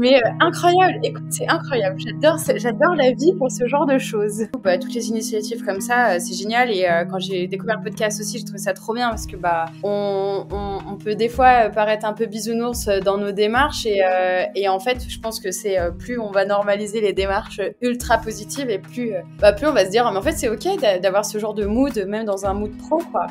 Mais incroyable, écoute, c'est incroyable. J'adore la vie pour ce genre de choses. Toutes les initiatives comme ça, c'est génial. Et quand j'ai découvert le podcast aussi, je trouvais ça trop bien parce que on peut des fois paraître un peu bisounours dans nos démarches. Et en fait, je pense que c'est plus on va normaliser les démarches ultra positives et plus on va se dire, mais en fait, c'est ok d'avoir ce genre de mood, même dans un mood pro, quoi.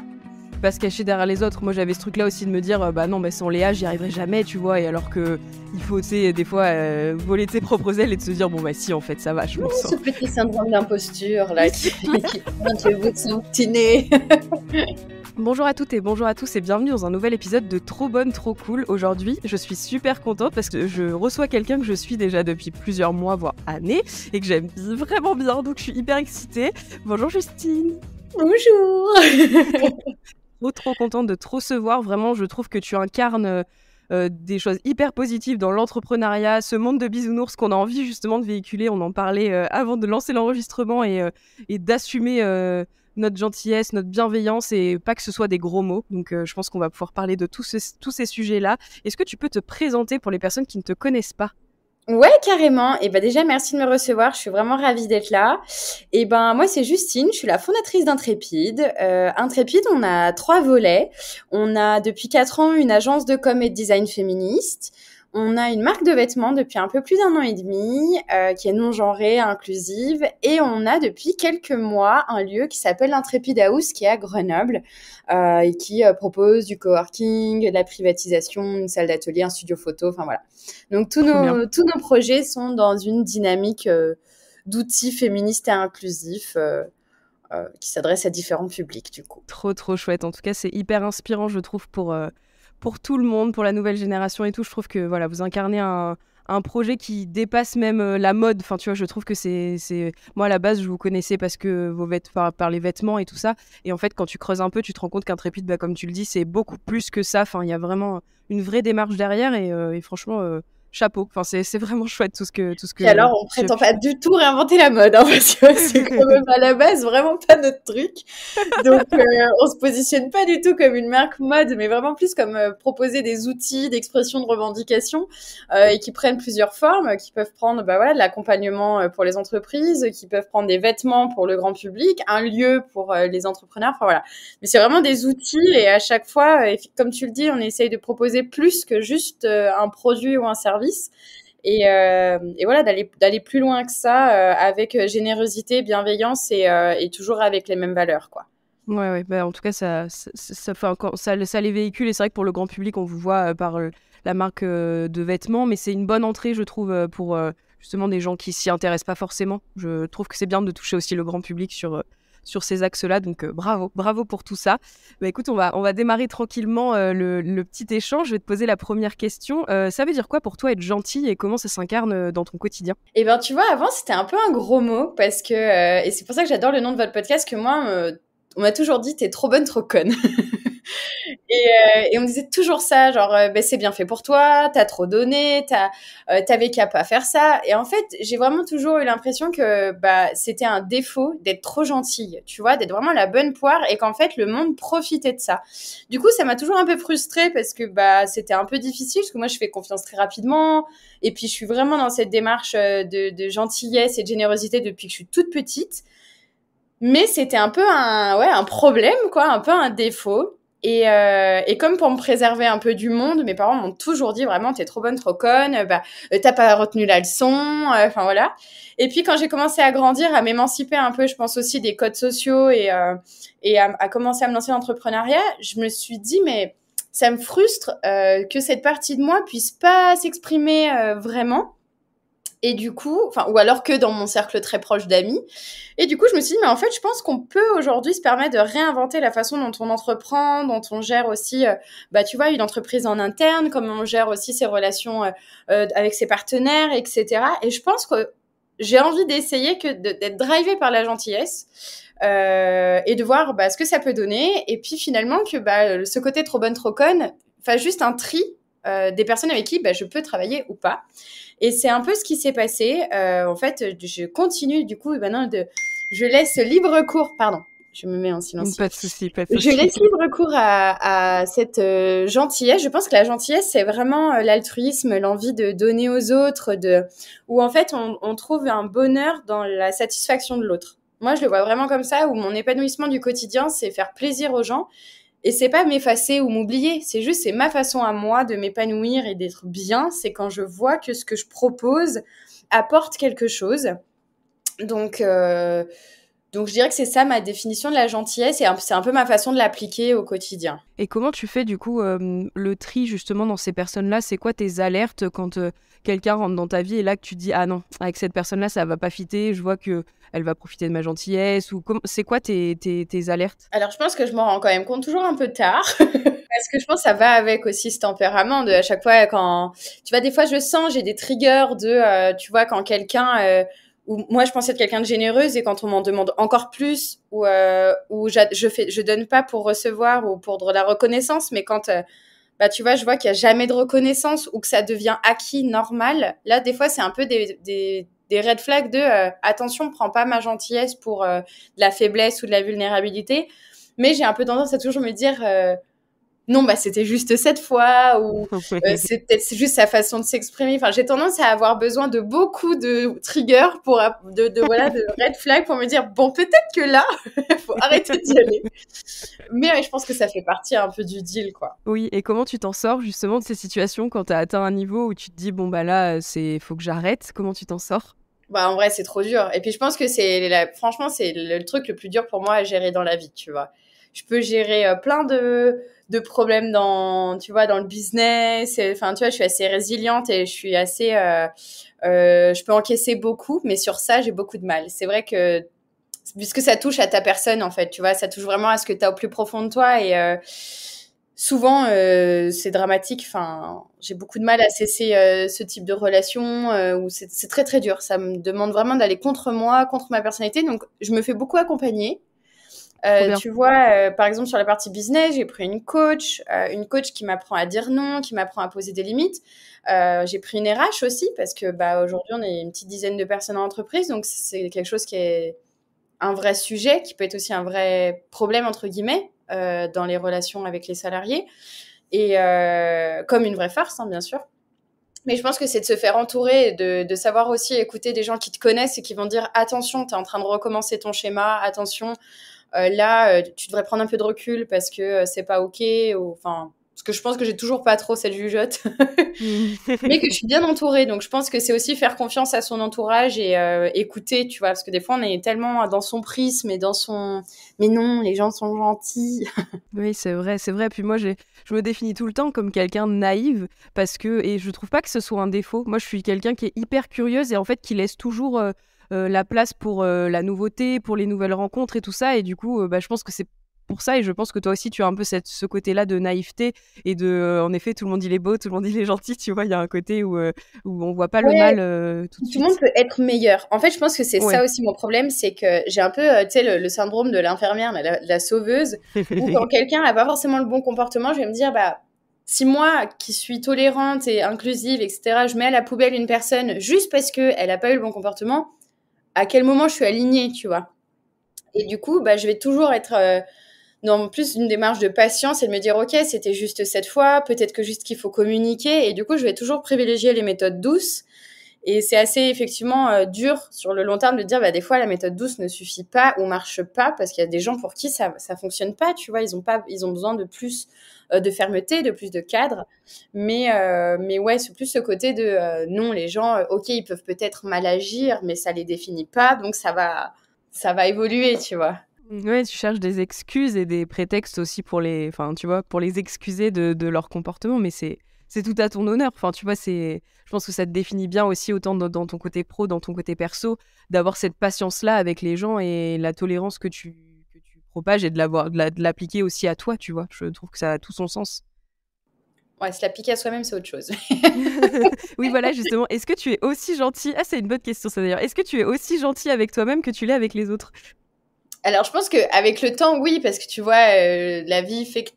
Pas se cacher derrière les autres. Moi, j'avais ce truc-là aussi de me dire, non, mais sans Léa, j'y arriverai jamais, tu vois. Et alors que il faut, tu sais, des fois voler de ses propres ailes et de se dire, bon, bah si, en fait, ça va, je m'en sors. Ce petit syndrome d'imposture, là, qui monte le bout de son petit nez. Bonjour à toutes et bonjour à tous et bienvenue dans un nouvel épisode de Trop Bonne, Trop Cool. Aujourd'hui, je suis super contente parce que je reçois quelqu'un que je suis déjà depuis plusieurs mois, voire années, et que j'aime vraiment bien, donc je suis hyper excitée. Bonjour Justine. Bonjour. Trop contente de te recevoir, vraiment, je trouve que tu incarnes des choses hyper positives dans l'entrepreneuriat, ce monde de bisounours qu'on a envie justement de véhiculer. On en parlait avant de lancer l'enregistrement et d'assumer notre gentillesse, notre bienveillance et pas que ce soit des gros mots. Donc je pense qu'on va pouvoir parler de tous ces sujets-là. Est-ce que tu peux te présenter pour les personnes qui ne te connaissent pas ? Ouais, carrément. Et déjà, merci de me recevoir. Je suis vraiment ravie d'être là. Et moi, c'est Justine. Je suis la fondatrice d'Intrépide. Intrépide, on a 3 volets. On a depuis 4 ans une agence de com et de design féministe. On a une marque de vêtements depuis un peu plus d'1 an et demi, qui est non-genrée, inclusive. Et on a depuis quelques mois un lieu qui s'appelle l'Intrépide House, qui est à Grenoble, et qui propose du coworking, de la privatisation, une salle d'atelier, un studio photo, enfin voilà. Donc tous nos projets sont dans une dynamique d'outils féministes et inclusifs qui s'adressent à différents publics, du coup. Trop chouette. En tout cas, c'est hyper inspirant, je trouve, pour tout le monde, pour la nouvelle génération et tout. Je trouve que voilà, vous incarnez un projet qui dépasse même la mode. Enfin, tu vois, je trouve que c'est... Moi, à la base, je vous connaissais parce que par les vêtements et tout ça. Et en fait, quand tu creuses un peu, tu te rends compte qu'Intrépide, comme tu le dis, c'est beaucoup plus que ça. Enfin, il y a vraiment une vraie démarche derrière et franchement... chapeau, enfin c'est vraiment chouette tout ce que. Et alors, on prétend pas du tout réinventer la mode, hein, parce que c'est quand même à la base vraiment pas notre truc. Donc, on se positionne pas du tout comme une marque mode, mais vraiment plus comme proposer des outils d'expression de revendication et qui prennent plusieurs formes, qui peuvent prendre, de l'accompagnement pour les entreprises, qui peuvent prendre des vêtements pour le grand public, un lieu pour les entrepreneurs. Enfin voilà. Mais c'est vraiment des outils et à chaque fois, comme tu le dis, on essaye de proposer plus que juste un produit ou un service. Et voilà, d'aller plus loin que ça avec générosité, bienveillance et toujours avec les mêmes valeurs, quoi. Ouais, en tout cas, ça les véhicule. Et c'est vrai que pour le grand public, on vous voit par la marque de vêtements, mais c'est une bonne entrée, je trouve, pour justement des gens qui s'y intéressent pas forcément. Je trouve que c'est bien de toucher aussi le grand public sur ces axes-là, donc bravo pour tout ça. Écoute, on va démarrer tranquillement le petit échange. Je vais te poser la première question. Ça veut dire quoi pour toi être gentil et comment ça s'incarne dans ton quotidien ? Tu vois, avant, c'était un peu un gros mot parce que, et c'est pour ça que j'adore le nom de votre podcast, que moi, on m'a toujours dit, t'es trop bonne, trop conne. Et on me disait toujours ça, genre, c'est bien fait pour toi, t'as trop donné, t'avais qu'à pas faire ça. Et en fait, j'ai vraiment toujours eu l'impression que c'était un défaut d'être trop gentille, tu vois, d'être vraiment la bonne poire et qu'en fait, le monde profitait de ça. Du coup, ça m'a toujours un peu frustrée parce que c'était un peu difficile parce que moi, je fais confiance très rapidement et puis je suis vraiment dans cette démarche de gentillesse et de générosité depuis que je suis toute petite. Mais c'était un peu un problème, quoi, un peu un défaut. Et comme pour me préserver un peu du monde, mes parents m'ont toujours dit vraiment t'es trop bonne, trop conne, t'as pas retenu la leçon, enfin voilà. Et puis quand j'ai commencé à grandir, à m'émanciper un peu, je pense aussi des codes sociaux et à commencer à me lancer dans l'entrepreneuriat, je me suis dit mais ça me frustre que cette partie de moi puisse pas s'exprimer vraiment. Et du coup, ou alors que dans mon cercle très proche d'amis. Et du coup, je me suis dit, mais en fait, je pense qu'on peut aujourd'hui se permettre de réinventer la façon dont on entreprend, dont on gère aussi, tu vois, une entreprise en interne, comment on gère aussi ses relations avec ses partenaires, etc. Et je pense que j'ai envie d'essayer d'être drivée par la gentillesse et de voir ce que ça peut donner. Et puis finalement, que ce côté trop bonne, trop conne, fasse juste un tri des personnes avec qui je peux travailler ou pas. Et c'est un peu ce qui s'est passé. En fait, je continue du coup, je laisse libre cours, pardon. Je me mets en silence. Pas de souci, pas de Je souci. laisse libre cours à cette gentillesse. Je pense que la gentillesse, c'est vraiment l'altruisme, l'envie de donner aux autres, où en fait, on trouve un bonheur dans la satisfaction de l'autre. Moi, je le vois vraiment comme ça, où mon épanouissement du quotidien, c'est faire plaisir aux gens. Et c'est pas m'effacer ou m'oublier, c'est ma façon à moi de m'épanouir et d'être bien. C'est quand je vois que ce que je propose apporte quelque chose. Donc, je dirais que c'est ça ma définition de la gentillesse et c'est un peu ma façon de l'appliquer au quotidien. Et comment tu fais du coup le tri justement dans ces personnes-là? C'est quoi tes alertes quand quelqu'un rentre dans ta vie et là que tu dis ah non, avec cette personne-là ça va pas fitter, je vois que elle va profiter de ma gentillesse ou c'est quoi tes alertes? Alors je pense que je m'en rends quand même compte toujours un peu tard parce que je pense que ça va avec aussi ce tempérament de à chaque fois quand tu vois des fois je sens j'ai des triggers de tu vois quand quelqu'un ou moi je pense être quelqu'un de généreuse et quand on m'en demande encore plus ou je donne pas pour recevoir ou pour de la reconnaissance mais quand bah tu vois je vois qu'il y a jamais de reconnaissance ou que ça devient acquis normal là des fois c'est un peu des red flags de attention prends pas ma gentillesse pour de la faiblesse ou de la vulnérabilité mais j'ai un peu tendance à toujours me dire non, bah c'était juste cette fois, ou c'est juste sa façon de s'exprimer. Enfin, j'ai tendance à avoir besoin de beaucoup de triggers de red flags pour me dire bon, peut-être que là, faut arrêter d'y aller. Mais ouais, je pense que ça fait partie un peu du deal, quoi. Oui, et comment tu t'en sors justement de ces situations quand tu as atteint un niveau où tu te dis bon bah là faut que j'arrête, comment tu t'en sors? Bah en vrai, c'est trop dur. Et puis je pense que franchement, c'est le truc le plus dur pour moi à gérer dans la vie, tu vois. Je peux gérer plein de problèmes tu vois, dans le business. Enfin, tu vois, je suis assez résiliente et je suis assez, je peux encaisser beaucoup, mais sur ça, j'ai beaucoup de mal. C'est vrai que puisque ça touche à ta personne, en fait, tu vois, ça touche vraiment à ce que tu as au plus profond de toi et souvent, c'est dramatique. Enfin, j'ai beaucoup de mal à cesser ce type de relation où c'est très très dur. Ça me demande vraiment d'aller contre moi, contre ma personnalité. Donc, je me fais beaucoup accompagner. Trop bien. Tu vois, par exemple sur la partie business, j'ai pris une coach qui m'apprend à dire non, qui m'apprend à poser des limites. J'ai pris une RH aussi parce que bah aujourd'hui on est une petite dizaine de personnes en entreprise, donc c'est quelque chose qui est un vrai sujet, qui peut être aussi un vrai problème entre guillemets dans les relations avec les salariés et comme une vraie farce hein, bien sûr. Mais je pense que c'est de se faire entourer et de savoir aussi écouter des gens qui te connaissent et qui vont dire attention, tu es en train de recommencer ton schéma, attention, là, tu devrais prendre un peu de recul parce que c'est pas OK. Enfin, parce que je pense que j'ai toujours pas trop cette jugeote, mais que je suis bien entourée. Donc, je pense que c'est aussi faire confiance à son entourage et écouter, tu vois, parce que des fois, on est tellement dans son prisme et dans son. Mais non, les gens sont gentils. Oui, c'est vrai, c'est vrai. Puis moi, je me définis tout le temps comme quelqu'un de naïve et je trouve pas que ce soit un défaut. Moi, je suis quelqu'un qui est hyper curieuse et en fait qui laisse toujours la place pour la nouveauté, pour les nouvelles rencontres et tout ça. Et du coup, bah, je pense que c'est pour ça et je pense que toi aussi, tu as un peu ce côté-là de naïveté et en effet, tout le monde il est beau, tout le monde il est gentil. Tu vois, il y a un côté où on voit pas le Ouais, mal tout de tout le monde suite. peut être meilleur. En fait, je pense que c'est Ouais. ça aussi mon problème, c'est que j'ai un peu, tu sais, le syndrome de l'infirmière, la sauveuse, où quand quelqu'un n'a pas forcément le bon comportement, je vais me dire, bah, si moi, qui suis tolérante et inclusive, etc., je mets à la poubelle une personne juste parce qu'elle n'a pas eu le bon comportement, à quel moment je suis alignée, tu vois? Et du coup, bah, je vais toujours être dans plus une démarche de patience et de me dire, OK, c'était juste cette fois, peut-être que juste qu'il faut communiquer. Et du coup, je vais toujours privilégier les méthodes douces et c'est assez effectivement dur sur le long terme de dire bah des fois la méthode douce ne suffit pas ou marche pas parce qu'il y a des gens pour qui ça fonctionne pas, tu vois, ils ont besoin de plus de fermeté, de plus de cadre. Mais ouais, c'est plus ce côté de non, les gens OK, ils peuvent peut-être mal agir mais ça les définit pas donc ça va évoluer, tu vois. Ouais, tu cherches des excuses et des prétextes aussi enfin, tu vois, pour les excuser de leur comportement, mais c'est tout à ton honneur. Enfin, tu vois, je pense que ça te définit bien aussi autant dans ton côté pro, dans ton côté perso, d'avoir cette patience-là avec les gens et la tolérance que tu propages et de l'appliquer aussi à toi, tu vois. Je trouve que ça a tout son sens. Ouais, se l'appliquer à soi-même, c'est autre chose. Oui, voilà, justement. Est-ce que tu es aussi gentil? Ah, c'est une bonne question, ça d'ailleurs. Est-ce que tu es aussi gentil avec toi-même que tu l'es avec les autres? Alors, je pense qu'avec le temps, oui, parce que tu vois, la vie fait que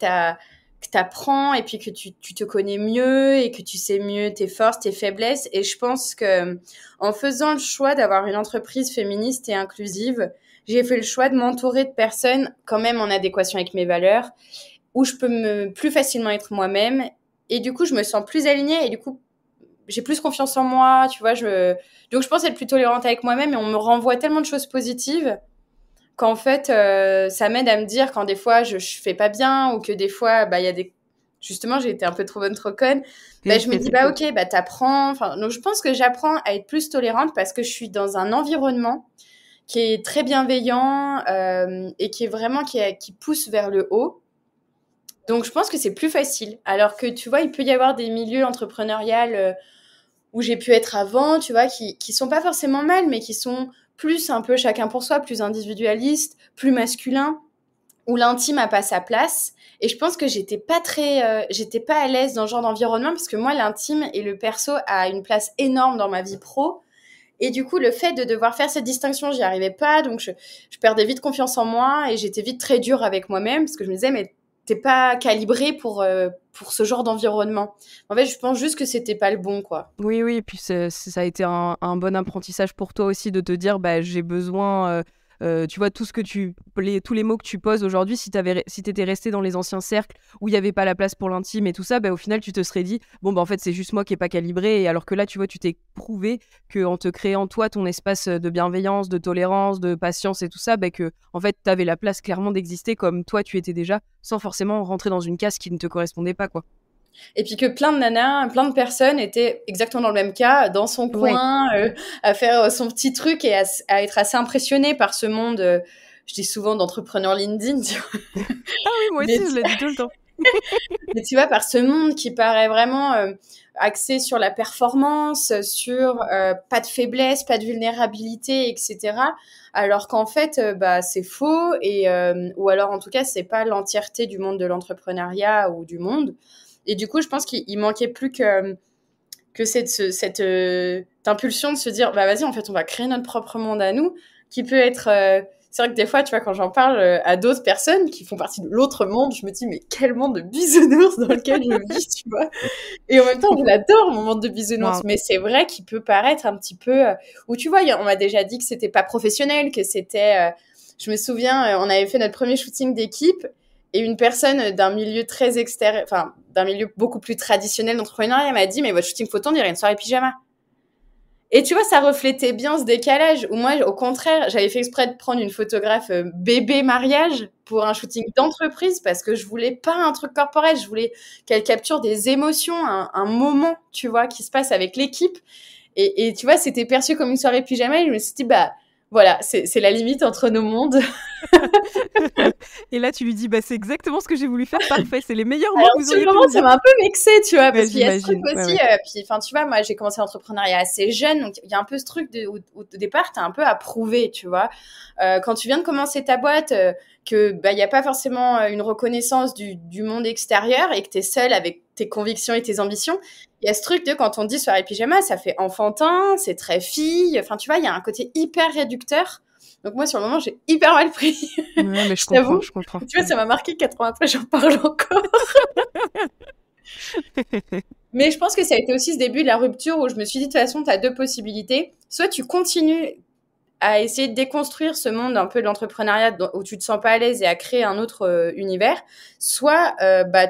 t'apprends et puis que tu te connais mieux et que tu sais mieux tes forces, tes faiblesses. Et je pense que en faisant le choix d'avoir une entreprise féministe et inclusive, j'ai fait le choix de m'entourer de personnes quand même en adéquation avec mes valeurs, où je peux plus facilement être moi-même. Et du coup, je me sens plus alignée et du coup, j'ai plus confiance en moi, tu vois. Donc, je pense être plus tolérante avec moi-même et on me renvoie tellement de choses positives qu'en fait, ça m'aide à me dire quand des fois, je fais pas bien ou que des fois, il y a des... Justement, j'ai été un peu trop bonne, trop conne. Je me dis, ok, t'apprends. Enfin, donc, je pense que j'apprends à être plus tolérante parce que je suis dans un environnement qui est très bienveillant et qui est vraiment qui pousse vers le haut. Donc, je pense que c'est plus facile. Alors que, tu vois, il peut y avoir des milieux entrepreneuriaux où j'ai pu être avant, tu vois, qui sont pas forcément mal, mais qui sont plus un peu chacun pour soi, plus individualistes, plus masculins, où l'intime a pas sa place. Et je pense que j'étais pas à l'aise dans ce genre d'environnement parce que moi, l'intime et le perso a une place énorme dans ma vie pro. Et du coup, le fait de devoir faire cette distinction, j'y arrivais pas. Donc, je perdais vite confiance en moi et j'étais vite très dure avec moi-même parce que je me disais, mais t'es pas calibré pour ce genre d'environnement. En fait, je pense juste que c'était pas le bon, quoi. Oui, et puis ça a été un bon apprentissage pour toi aussi de te dire, j'ai besoin, tu vois, tous les mots que tu poses aujourd'hui, si t'étais resté dans les anciens cercles où il n'y avait pas la place pour l'intime et tout ça, au final, tu te serais dit, en fait, c'est juste moi qui n'ai pas calibré. Et alors que là, tu vois, tu t'es prouvé qu'en te créant, toi, ton espace de bienveillance, de tolérance, de patience et tout ça, que, en fait, tu avais la place clairement d'exister comme toi, tu étais déjà, sans forcément rentrer dans une case qui ne te correspondait pas, quoi. Et puis que plein de nanas, plein de personnes étaient exactement dans le même cas, dans son coin, à faire son petit truc et à être assez impressionnées par ce monde, je dis souvent d'entrepreneurs LinkedIn, tu vois. Ah oui, moi aussi, je le dis tout le temps. Mais tu vois, par ce monde qui paraît vraiment axé sur la performance, sur pas de faiblesse, pas de vulnérabilité, etc. Alors qu'en fait, c'est faux, ou alors en tout cas, c'est pas l'entièreté du monde de l'entrepreneuriat ou du monde. Et du coup, je pense qu'il manquait plus que cette impulsion de se dire, vas-y, en fait, on va créer notre propre monde à nous, qui peut être... c'est vrai que des fois, tu vois, quand j'en parle à d'autres personnes qui font partie de l'autre monde, je me dis, mais quel monde de bisounours dans lequel je vis, tu vois. Et en même temps, je l'adore, mon monde de bisounours. Wow. Mais c'est vrai qu'il peut paraître un petit peu... où tu vois, on m'a déjà dit que c'était pas professionnel, que c'était... je me souviens, on avait fait notre premier shooting d'équipe et une personne d'un milieu très extérieur, enfin, d'un milieu beaucoup plus traditionnel d'entrepreneuriat m'a dit, mais votre shooting photo, on dirait une soirée pyjama. Et tu vois, ça reflétait bien ce décalage où moi, au contraire, j'avais fait exprès de prendre une photographe bébé mariage pour un shooting d'entreprise parce que je voulais pas un truc corporel, je voulais qu'elle capture des émotions, un moment, tu vois, qui se passe avec l'équipe. Et tu vois, c'était perçu comme une soirée pyjama et je me suis dit, voilà, c'est la limite entre nos mondes. Et là, tu lui dis, c'est exactement ce que j'ai voulu faire, parfait, c'est les meilleurs mots que vous auriez pu me dire. Ça m'a un peu vexée, tu vois, parce qu'il y a ce truc aussi, puis, enfin, tu vois, moi, j'ai commencé l'entrepreneuriat assez jeune, donc il y a un peu ce truc au départ, t'as un peu à prouver, tu vois. Quand tu viens de commencer ta boîte, que, il y a pas forcément une reconnaissance du monde extérieur et que t'es seule avec tes convictions et tes ambitions, il y a ce truc de quand on dit soirée pyjama, ça fait enfantin, c'est très fille, enfin, tu vois, il y a un côté hyper réducteur. Donc moi, sur le moment, j'ai hyper mal pris. Ouais, mais je comprends. Tu vois, ça m'a marqué 4 ans après, j'en parle encore. Mais je pense que ça a été aussi ce début de la rupture où je me suis dit, de toute façon, tu as deux possibilités. Soit tu continues à essayer de déconstruire ce monde un peu de l'entrepreneuriat où tu te sens pas à l'aise et à créer un autre univers, soit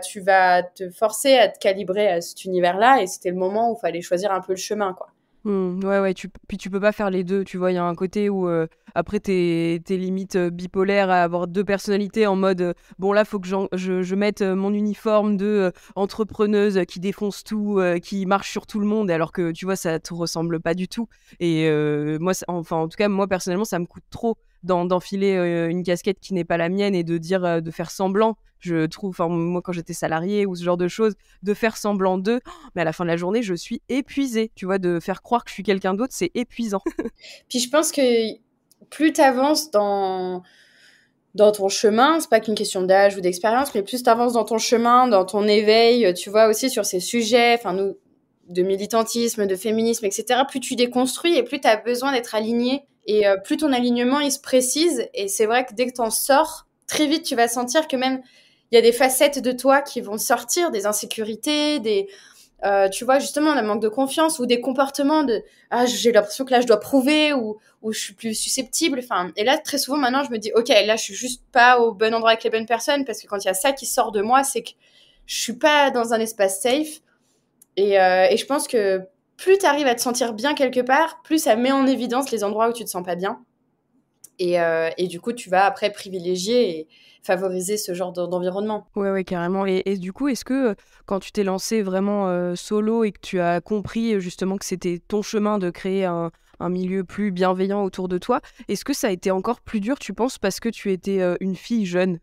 tu vas te forcer à te calibrer à cet univers-là et c'était le moment où il fallait choisir un peu le chemin, quoi. Ouais, puis tu peux pas faire les deux, tu vois, il y a un côté où après t'es limite bipolaire à avoir deux personnalités en mode bon là faut que je mette mon uniforme de entrepreneuse qui défonce tout, qui marche sur tout le monde, alors que tu vois ça te ressemble pas du tout. Et moi, en tout cas moi personnellement ça me coûte trop d'enfiler une casquette qui n'est pas la mienne et de dire de faire semblant. Je trouve, enfin moi quand j'étais salariée ou ce genre de choses, de faire semblant d'eux, mais à la fin de la journée je suis épuisée, tu vois, de faire croire que je suis quelqu'un d'autre, c'est épuisant. Puis je pense que plus t'avances dans ton chemin, c'est pas qu'une question d'âge ou d'expérience, mais plus t'avances dans ton chemin, dans ton éveil, tu vois, aussi sur ces sujets, enfin nous, de militantisme, de féminisme, etc., plus tu déconstruis et plus t'as besoin d'être aligné et plus ton alignement il se précise. Et c'est vrai que dès que t'en sors, très vite tu vas sentir que même il y a des facettes de toi qui vont sortir, des insécurités, tu vois, justement, un manque de confiance ou des comportements de ah, j'ai l'impression que là, je dois prouver ou je suis plus susceptible. Enfin, et là, très souvent, maintenant, je me dis, OK, là, je suis juste pas au bon endroit avec les bonnes personnes parce que quand il y a ça qui sort de moi, c'est que je suis pas dans un espace safe. Et je pense que plus tu arrives à te sentir bien quelque part, plus ça met en évidence les endroits où tu te sens pas bien. Et du coup, tu vas après privilégier et favoriser ce genre d'environnement. Ouais, ouais, carrément. Et du coup, est-ce que quand tu t'es lancé vraiment solo et que tu as compris justement que c'était ton chemin de créer un milieu plus bienveillant autour de toi, est-ce que ça a été encore plus dur, tu penses, parce que tu étais une fille jeune?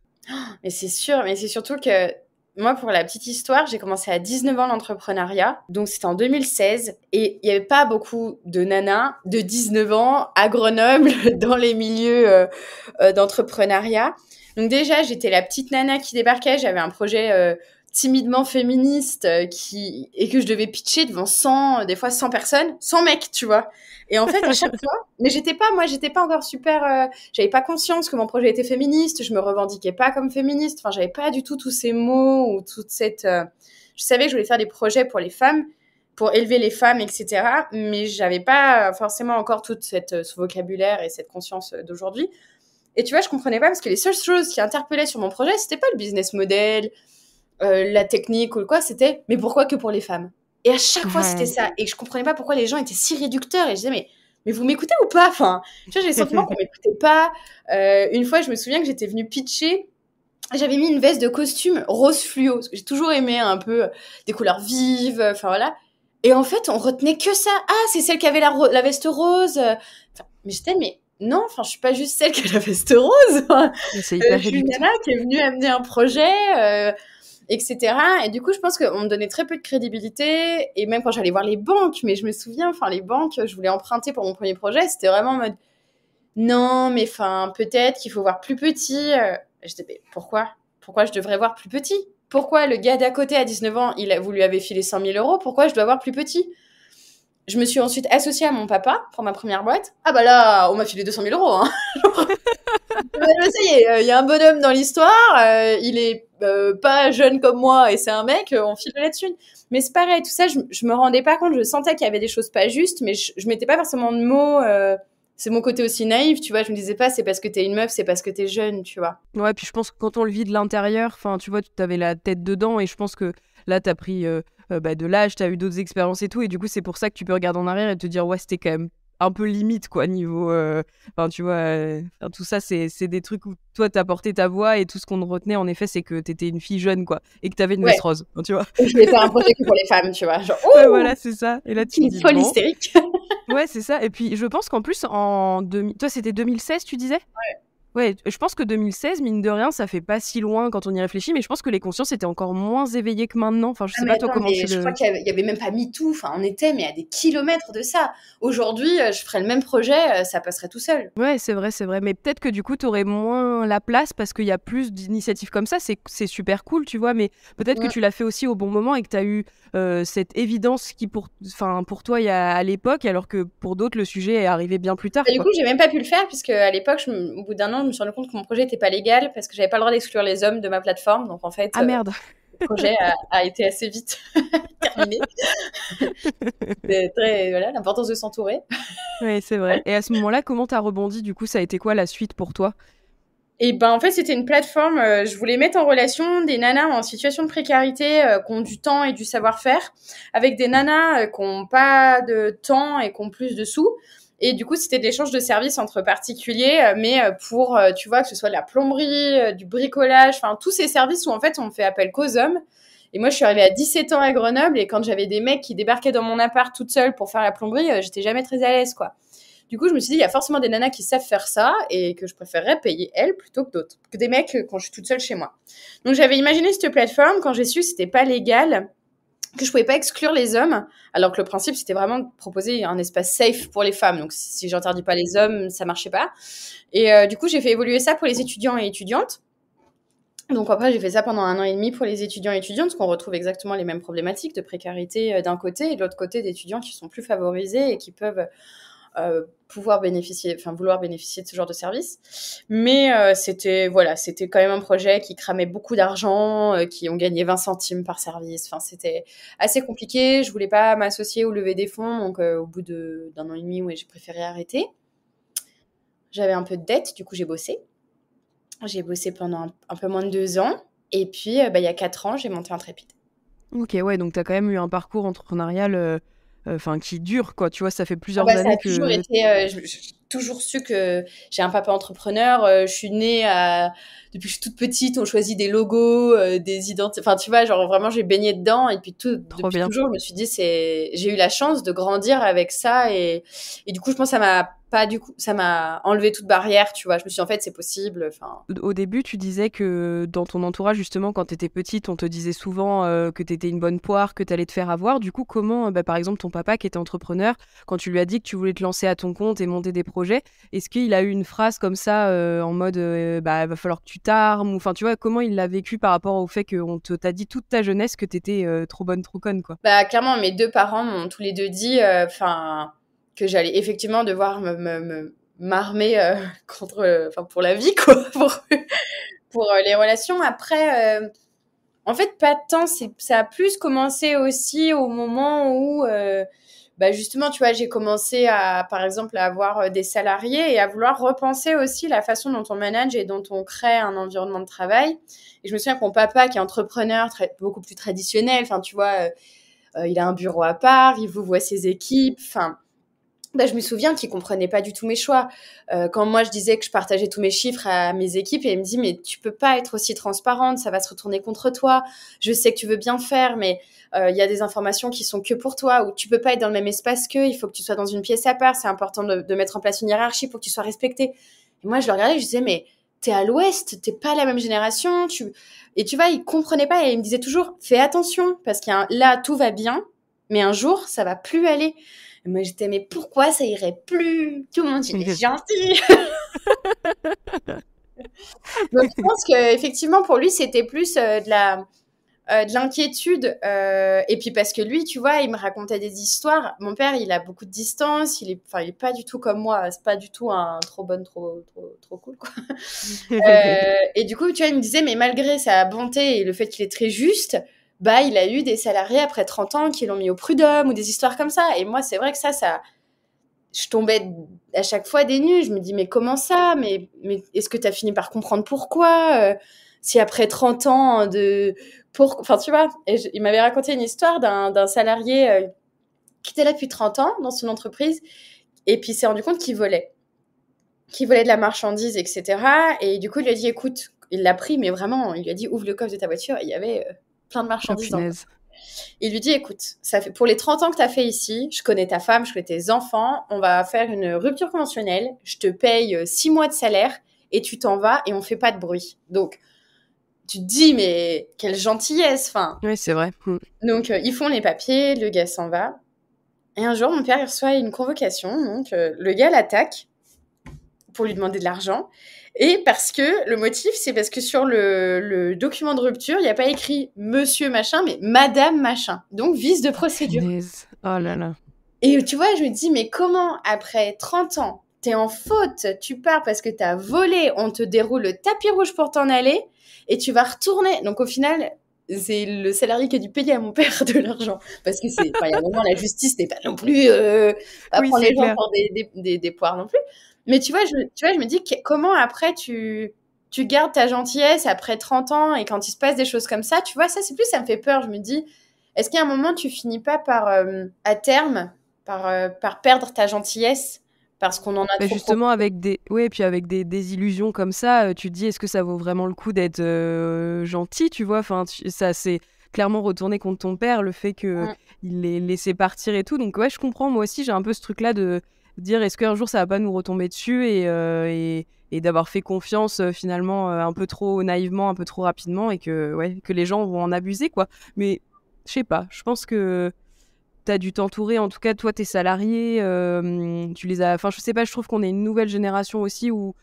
Mais c'est sûr, mais c'est surtout que moi, pour la petite histoire, j'ai commencé à 19 ans l'entrepreneuriat. Donc, c'était en 2016. Et il n'y avait pas beaucoup de nanas de 19 ans à Grenoble dans les milieux d'entrepreneuriat. Donc, déjà, j'étais la petite nana qui débarquait. J'avais un projet timidement féministe et que je devais pitcher devant 100, des fois 100 personnes, 100 mecs, tu vois. Et en fait, à chaque fois, mais j'étais pas encore super, j'avais pas conscience que mon projet était féministe, je me revendiquais pas comme féministe, enfin, j'avais pas du tout tous ces mots ou toute cette, je savais que je voulais faire des projets pour les femmes, pour élever les femmes, etc. Mais j'avais pas forcément encore toute ce vocabulaire et cette conscience d'aujourd'hui. Et tu vois, je comprenais pas parce que les seules choses qui interpellaient sur mon projet, c'était pas le business model, la technique ou quoi, c'était mais pourquoi que pour les femmes? Et à chaque fois, c'était ça. Et je comprenais pas pourquoi les gens étaient si réducteurs. Et je disais, mais vous m'écoutez ou pas? Enfin, tu vois, j'ai le sentiment qu'on m'écoutait pas. Une fois, je me souviens que j'étais venue pitcher. J'avais mis une veste de costume rose fluo, parce que j'ai toujours aimé un peu des couleurs vives, enfin voilà. Et en fait, on retenait que ça. Ah, c'est celle qui avait la veste rose. Enfin, mais j'étais, mais non, enfin, je suis pas juste celle qui a la veste rose. C'est hyper Je suis une réducteur. nana qui est venue amener un projet. Etc. Et du coup, je pense qu'on me donnait très peu de crédibilité. Et même quand j'allais voir les banques, mais je me souviens, enfin, les banques, je voulais emprunter pour mon premier projet, c'était vraiment en mode, non, mais enfin, peut-être qu'il faut voir plus petit. Je disais, mais pourquoi? Pourquoi je devrais voir plus petit? Pourquoi le gars d'à côté à 19 ans, vous lui avez filé 100 000 euros? Pourquoi je dois voir plus petit? Je me suis ensuite associée à mon papa pour ma première boîte. Ah bah là, on m'a filé 200 000 euros, hein. Ça y est, il y a un bonhomme dans l'histoire, il est pas jeune comme moi et c'est un mec, on file là-dessus. Mais c'est pareil, tout ça, je me rendais pas compte, je sentais qu'il y avait des choses pas justes, mais je mettais pas forcément de mots. C'est mon côté aussi naïf, tu vois. Je me disais pas, c'est parce que t'es une meuf, c'est parce que t'es jeune, tu vois. Ouais, puis je pense que quand on le vit de l'intérieur, enfin, tu vois, tu avais la tête dedans et je pense que là, t'as pris de l'âge, t'as eu d'autres expériences et tout, et du coup, c'est pour ça que tu peux regarder en arrière et te dire, ouais, c'était quand même un peu limite, quoi, niveau. Enfin, tu vois, enfin, tout ça, c'est des trucs où toi, t'as porté ta voix et tout ce qu'on retenait, en effet, c'est que t'étais une fille jeune, quoi, et que t'avais une Ouais. veste rose, enfin, tu vois. Et je voulais faire un projet que pour les femmes, tu vois. Genre, Ouais, ouh, voilà, c'est ça. Et là, tu te une dis, folle bon. hystérique. Ouais, c'est ça. Et puis, je pense qu'en plus, toi, c'était 2016, tu disais? Ouais, je pense que 2016, mine de rien, ça fait pas si loin quand on y réfléchit, mais je pense que les consciences étaient encore moins éveillées que maintenant. Enfin, je Ah sais mais pas toi attends, comment mais tu je crois le... qu'il y avait même pas MeToo, enfin on était mais à des kilomètres de ça. Aujourd'hui, je ferais le même projet, ça passerait tout seul. Ouais, c'est vrai, c'est vrai. Mais peut-être que du coup, t'aurais moins la place parce qu'il y a plus d'initiatives comme ça. C'est super cool, tu vois. Mais peut-être que Mm. tu l'as fait aussi au bon moment et que t'as eu cette évidence qui, pour toi, il y a à l'époque, alors que pour d'autres, le sujet est arrivé bien plus tard, Et du quoi. coup, j'ai même pas pu le faire puisque à l'époque, au bout d'un an, je me suis rendu compte que mon projet était pas légal parce que j'avais pas le droit d'exclure les hommes de ma plateforme. Donc en fait, Ah merde. le projet a été assez vite terminé. C'est très, voilà, l'importance de s'entourer. Ouais, c'est vrai. Et à ce moment-là, comment t'as rebondi? Du coup, ça a été quoi la suite pour toi? Et ben en fait, c'était une plateforme, je voulais mettre en relation des nanas en situation de précarité, qui ont du temps et du savoir-faire, avec des nanas qui ont pas de temps et qui ont plus de sous. Et du coup, c'était de l'échange de services entre particuliers, mais pour, tu vois, que ce soit de la plomberie, du bricolage, enfin tous ces services où en fait on fait appel qu'aux hommes. Et moi, je suis arrivée à 17 ans à Grenoble et quand j'avais des mecs qui débarquaient dans mon appart toute seule pour faire la plomberie, j'étais jamais très à l'aise, quoi. Du coup, je me suis dit, il y a forcément des nanas qui savent faire ça et que je préférerais payer elles plutôt que d'autres, que des mecs quand je suis toute seule chez moi. Donc, j'avais imaginé cette plateforme quand j'ai su que c'était pas légal, que je pouvais pas exclure les hommes, alors que le principe, c'était vraiment de proposer un espace safe pour les femmes. Donc, si j'interdis pas les hommes, ça marchait pas. Et du coup, j'ai fait évoluer ça pour les étudiants et étudiantes. Donc après, j'ai fait ça pendant 1 an et demi pour les étudiants et étudiantes, parce qu'on retrouve exactement les mêmes problématiques de précarité d'un côté et de l'autre côté d'étudiants qui sont plus favorisés et qui peuvent vouloir bénéficier de ce genre de service. Mais c'était quand même un projet qui cramait beaucoup d'argent, qui ont gagné 20 centimes par service. Enfin, c'était assez compliqué. Je voulais pas m'associer ou lever des fonds, donc au bout d'un an et demi, j'ai préféré arrêter. J'avais un peu de dette, du coup j'ai bossé. J'ai bossé pendant un peu moins de 2 ans. Et puis, il y a 4 ans, j'ai monté Intrépide. Ok, ouais, donc t'as quand même eu un parcours entrepreneurial qui dure, quoi. Tu vois, ça fait plusieurs Ça années a toujours que... été. J'ai toujours su que j'ai un papa entrepreneur. Je suis née depuis que je suis toute petite, on choisit des logos, des identités. Enfin, tu vois, genre vraiment, j'ai baigné dedans. Et puis Trop depuis bien. toujours, je me suis dit, j'ai eu la chance de grandir avec ça. Et du coup, je pense que ça m'a enlevé toute barrière, tu vois. Je me suis dit, en fait, c'est possible. Enfin, Au début, tu disais que dans ton entourage, justement, quand tu étais petite, on te disait souvent que tu étais une bonne poire, que tu allais te faire avoir. Du coup, comment, par exemple, ton papa qui était entrepreneur, quand tu lui as dit que tu voulais te lancer à ton compte et monter des projets, est-ce qu'il a eu une phrase comme ça en mode va falloir que tu t'armes, ou enfin, tu vois, comment il l'a vécu par rapport au fait qu'on t'a dit toute ta jeunesse que tu étais trop bonne, trop conne, quoi. clairement, mes 2 parents m'ont tous les 2 dit, que j'allais effectivement devoir m'armer pour la vie, quoi, pour les relations. Après, en fait, pas tant. Ça a plus commencé aussi au moment où, justement, tu vois, j'ai commencé par exemple, à avoir des salariés et à vouloir repenser aussi la façon dont on manage et dont on crée un environnement de travail. Et je me souviens que mon papa, qui est entrepreneur, beaucoup plus traditionnel, enfin, tu vois, il a un bureau à part, il vous voit ses équipes, enfin. Je me souviens qu'il comprenait pas du tout mes choix. Quand moi, je disais que je partageais tous mes chiffres à mes équipes, et il me dit, mais tu peux pas être aussi transparente, ça va se retourner contre toi. Je sais que tu veux bien faire, mais il y a des informations qui sont que pour toi, ou tu peux pas être dans le même espace qu'eux, il faut que tu sois dans une pièce à part, c'est important de mettre en place une hiérarchie pour que tu sois respecté. Et moi, je le regardais, je disais, mais t'es à l'ouest, t'es pas la même génération, et tu vois, il comprenait pas, et il me disait toujours, fais attention, parce là, tout va bien, mais un jour, ça va plus aller. Et moi, j'étais, mais pourquoi ça irait plus? Tout le monde, il est gentil. Donc, je pense qu'effectivement, pour lui, c'était plus de l'inquiétude. Et puis, parce que lui, tu vois, il me racontait des histoires. Mon père, il a beaucoup de distance. Il est pas du tout comme moi. C'est pas du tout un trop bonne, trop cool, quoi. Et du coup, tu vois, il me disait, mais malgré sa bonté et le fait qu'il est très juste, il a eu des salariés après 30 ans qui l'ont mis au prud'homme ou des histoires comme ça. Et moi, c'est vrai que ça, je tombais à chaque fois des nues. Je me dis, mais comment ça? Mais est-ce que tu as fini par comprendre pourquoi? Si après 30 ans Enfin, tu vois, il m'avait raconté une histoire d'un salarié qui était là depuis 30 ans dans son entreprise, et puis il s'est rendu compte qu'il volait de la marchandise, etc. Et du coup, il lui a dit, écoute, il l'a pris, mais vraiment, il lui a dit, ouvre le coffre de ta voiture, et il y avait plein de Oh, marchandises dans le coffre. punaise. Il lui dit, écoute, ça fait pour les 30 ans que tu as fait ici, je connais ta femme, je connais tes enfants, on va faire une rupture conventionnelle, je te paye 6 mois de salaire, et tu t'en vas, et on fait pas de bruit. Donc, tu te dis, mais quelle gentillesse, enfin. Oui, c'est vrai. Donc, ils font les papiers, le gars s'en va. Et un jour, mon père, il reçoit une convocation, donc le gars l'attaque pour lui demander de l'argent. Et le motif, c'est parce que sur le document de rupture, il n'y a pas écrit monsieur machin, mais madame machin. Donc, vice de procédure. Punaise. Oh là là. Et tu vois, je me dis, mais comment, après 30 ans, t'es en faute, tu pars parce que t'as volé, on te déroule le tapis rouge pour t'en aller, et tu vas retourner. Donc, au final, c'est le salarié qui a dû payer à mon père de l'argent. Parce que il y a un moment, la justice n'est pas non plus, pas Oui, prendre c'est les gens clair. pour des poires non plus. Mais tu vois, je me dis, comment après tu gardes ta gentillesse après 30 ans, et quand il se passe des choses comme ça, tu vois, ça me fait peur. Je me dis, est-ce qu'à un moment, tu finis pas par, à terme, par perdre ta gentillesse parce qu'on en a trop Justement, profité? puis avec des illusions comme ça, tu te dis, est-ce que ça vaut vraiment le coup d'être gentil, tu vois? Enfin, ça s'est clairement retourné contre ton père, le fait qu'il Mm. l'ait laissé partir et tout. Donc ouais, je comprends. Moi aussi, j'ai un peu ce truc-là de dire, est-ce qu'un jour ça va pas nous retomber dessus, et d'avoir fait confiance finalement un peu trop naïvement, un peu trop rapidement, et que les gens vont en abuser, quoi. Mais je sais pas, je pense que t'as dû t'entourer, en tout cas, toi, tes salariés, tu les as... Enfin, je sais pas, je trouve qu'on est une nouvelle génération aussi où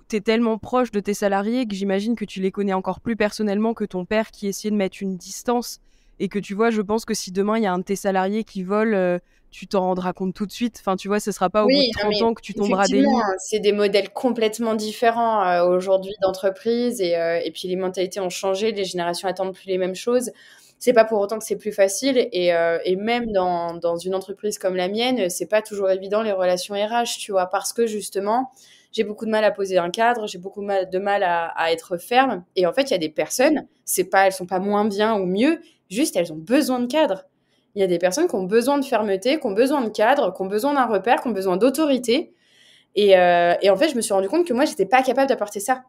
t'es tellement proche de tes salariés que j'imagine que tu les connais encore plus personnellement que ton père qui essayait de mettre une distance et que tu vois, je pense que si demain il y a un de tes salariés qui vole, tu t'en rendras compte tout de suite. Enfin, tu vois, ce sera pas au bout de Oui, non, 30 mais ans que tu tomberas effectivement, dénu. c'est des modèles complètement différents aujourd'hui d'entreprise et puis les mentalités ont changé, les générations attendent plus les mêmes choses. C'est pas pour autant que c'est plus facile et même dans une entreprise comme la mienne, c'est pas toujours évident les relations RH, tu vois, parce que justement, j'ai beaucoup de mal à poser un cadre, j'ai beaucoup de mal à être ferme. Et en fait, il y a des personnes, elles sont pas moins bien ou mieux, juste elles ont besoin de cadre. Il y a des personnes qui ont besoin de fermeté, qui ont besoin de cadre, qui ont besoin d'un repère, qui ont besoin d'autorité. Et en fait, je me suis rendu compte que moi, j'étais pas capable d'apporter ça.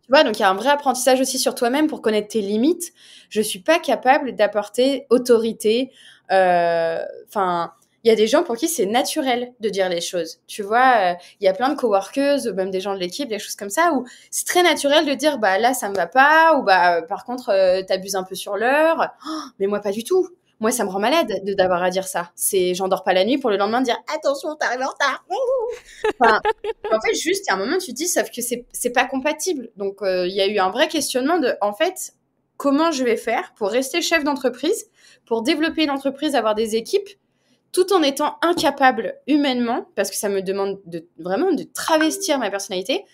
Tu vois, donc il y a un vrai apprentissage aussi sur toi-même pour connaître tes limites. Je suis pas capable d'apporter autorité. Enfin, il y a des gens pour qui c'est naturel de dire les choses. Tu vois, il y a plein de coworkers, même des gens de l'équipe, des choses comme ça, où c'est très naturel de dire, bah là, ça me va pas, ou bah par contre, t'abuses un peu sur l'heure. Oh, mais moi, pas du tout. Moi, ça me rend malade d'avoir à dire ça. J'en dors pas la nuit pour le lendemain dire, attention, t'arrives en retard. Enfin, en fait, juste, il y a un moment, tu te dis, sauf que c'est pas compatible. Donc, il y a eu un vrai questionnement de, en fait, comment je vais faire pour rester chef d'entreprise, pour développer une entreprise, avoir des équipes, tout en étant incapable humainement, parce que ça me demande vraiment de travestir ma personnalité,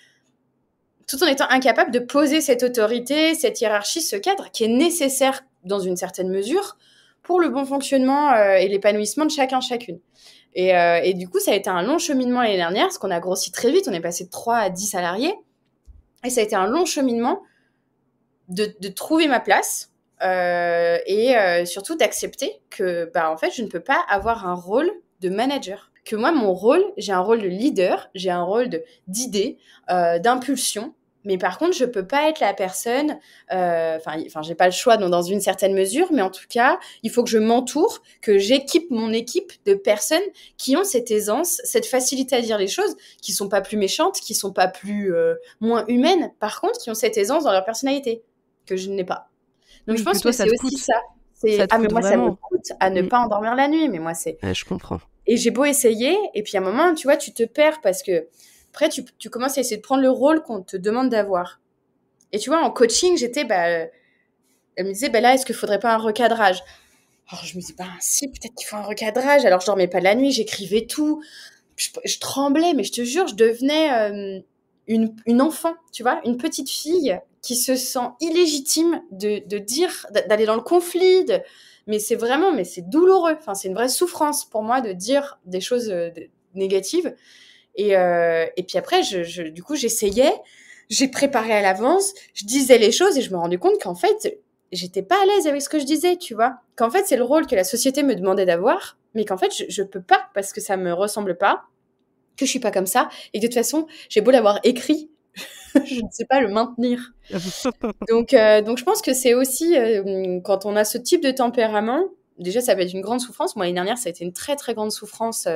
tout en étant incapable de poser cette autorité, cette hiérarchie, ce cadre qui est nécessaire dans une certaine mesure pour le bon fonctionnement et l'épanouissement de chacune. Et du coup, ça a été un long cheminement l'année dernière, parce qu'on a grossi très vite, on est passé de 3 à 10 salariés, et ça a été un long cheminement de trouver ma place, et surtout d'accepter que, bah, en fait, je ne peux pas avoir un rôle de manager. Que moi, mon rôle, j'ai un rôle de leader, j'ai un rôle d'idée, d'impulsion, mais par contre, je peux pas être la personne, enfin, j'ai pas le choix dans une certaine mesure, mais en tout cas, il faut que je m'entoure, que j'équipe mon équipe de personnes qui ont cette aisance, cette facilité à dire les choses, qui sont pas plus méchantes, qui sont pas plus moins humaines, par contre, qui ont cette aisance dans leur personnalité que je n'ai pas. Donc je Oui, que pense que toi, ça c'est te aussi coûte. ça. Ça te Mais coûte moi ça me vraiment. coûte à ne Mm. pas endormir la nuit, mais moi c'est Ouais, je comprends. et j'ai beau essayer et puis à un moment tu vois tu te perds parce que après tu commences à essayer de prendre le rôle qu'on te demande d'avoir. Et tu vois en coaching, elle me disait bah là est-ce qu'il faudrait pas un recadrage. Alors je me dis bah si peut-être qu'il faut un recadrage. Alors je dormais pas la nuit, j'écrivais tout. Je tremblais, mais je te jure, je devenais une enfant, tu vois, une petite fille qui se sent illégitime de dire, d'aller dans le conflit. Mais c'est douloureux. Enfin, c'est une vraie souffrance pour moi de dire des choses négatives. Et puis après, du coup, j'essayais, j'ai préparé à l'avance, je disais les choses et je me rendais compte qu'en fait, j'étais pas à l'aise avec ce que je disais, tu vois. Qu'en fait, c'est le rôle que la société me demandait d'avoir, mais qu'en fait, je peux pas parce que ça me ressemble pas, que je suis pas comme ça, et que de toute façon, j'ai beau l'avoir écrit, je ne sais pas le maintenir. Donc je pense que c'est aussi, quand on a ce type de tempérament, déjà, ça va être une grande souffrance. Moi, l'année dernière, ça a été une très, très grande souffrance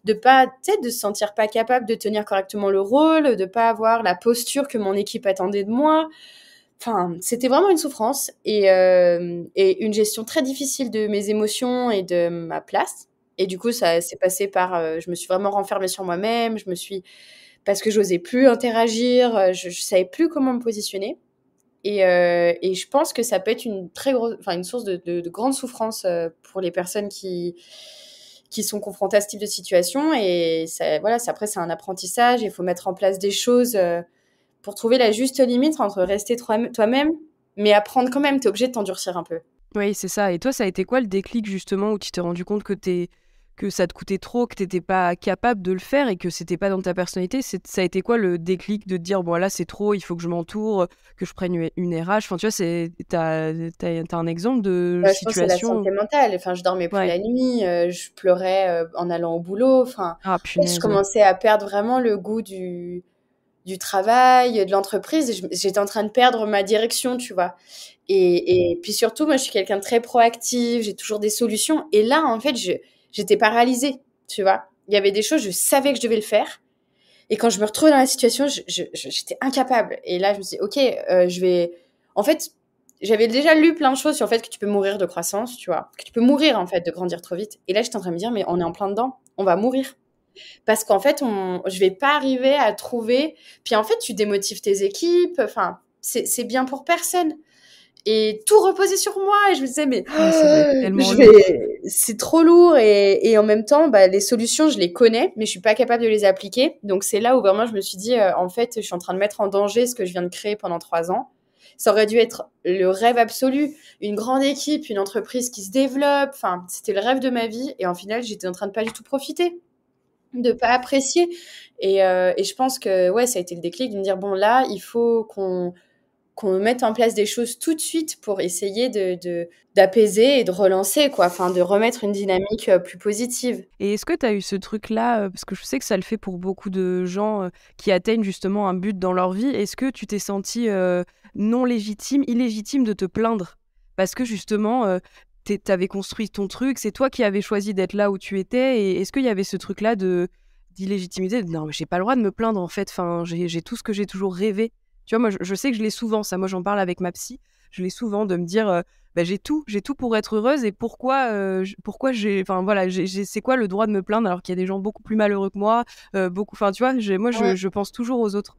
de pas, tu sais, de se sentir pas capable de tenir correctement le rôle, de pas avoir la posture que mon équipe attendait de moi. Enfin, c'était vraiment une souffrance et une gestion très difficile de mes émotions et de ma place. Et du coup, ça s'est passé par, je me suis vraiment renfermée sur moi-même, parce que j'osais plus interagir, je savais plus comment me positionner. Et je pense que ça peut être une source de grande souffrance pour les personnes qui sont confrontées à ce type de situation. Et ça, voilà, après, c'est un apprentissage. Il faut mettre en place des choses pour trouver la juste limite entre rester toi-même, mais apprendre quand même. Tu es obligé de t'endurcir un peu. Oui, c'est ça. Et toi, ça a été quoi le déclic justement où tu t'es rendu compte que ça te coûtait trop, que t'étais pas capable de le faire et que c'était pas dans ta personnalité? Ça a été quoi le déclic de te dire bon là c'est trop, il faut que je m'entoure, que je prenne une RH? Enfin tu vois, t'as un exemple de Je pense que c'est la situation? santé mentale. Enfin, je dormais plus Ouais. la nuit, je pleurais en allant au boulot. Enfin, Ah en fait, je punaise, ouais. commençais à perdre vraiment le goût du travail, de l'entreprise. J'étais en train de perdre ma direction, tu vois. Et puis surtout, moi, je suis quelqu'un de très proactif, j'ai toujours des solutions. Et là, en fait, j'étais paralysée, tu vois. Il y avait des choses, je savais que je devais le faire. Et quand je me retrouvais dans la situation, j'étais incapable. Et là, je me suis dit, OK, je vais... En fait, j'avais déjà lu plein de choses sur le fait que tu peux mourir de croissance, tu vois. Que tu peux mourir, en fait, de grandir trop vite. Et là, j'étais en train de me dire, mais on est en plein dedans. On va mourir. Parce qu'en fait, je vais pas arriver à trouver... Puis en fait, tu démotives tes équipes. Enfin, c'est bien pour personne. et tout reposait sur moi et je me disais mais Ouais, ça doit être tellement lourd. c'est trop lourd et en même temps les solutions je les connais mais je suis pas capable de les appliquer. Donc c'est là où vraiment je me suis dit en fait je suis en train de mettre en danger ce que je viens de créer pendant 3 ans. Ça aurait dû être le rêve absolu, une grande équipe, une entreprise qui se développe, enfin c'était le rêve de ma vie et en final j'étais en train de pas du tout profiter, de pas apprécier et je pense que ouais ça a été le déclic de me dire bon là il faut qu'on mette en place des choses tout de suite pour essayer d'apaiser et de relancer, quoi. Enfin, de remettre une dynamique plus positive. Et est-ce que tu as eu ce truc-là, parce que je sais que ça le fait pour beaucoup de gens qui atteignent justement un but dans leur vie, est-ce que tu t'es sentie non légitime, illégitime de te plaindre? Parce que justement, t'avais construit ton truc, c'est toi qui avais choisi d'être là où tu étais, et est-ce qu'il y avait ce truc-là d'illégitimité? Non, mais j'ai pas le droit de me plaindre en fait, enfin, j'ai tout ce que j'ai toujours rêvé. Tu vois, moi, je sais que je l'ai souvent, ça. Moi, j'en parle avec ma psy. Je l'ai souvent de me dire, bah, j'ai tout pour être heureuse et pourquoi enfin voilà, c'est quoi le droit de me plaindre alors qu'il y a des gens beaucoup plus malheureux que moi, enfin tu vois, moi Ouais. je pense toujours aux autres.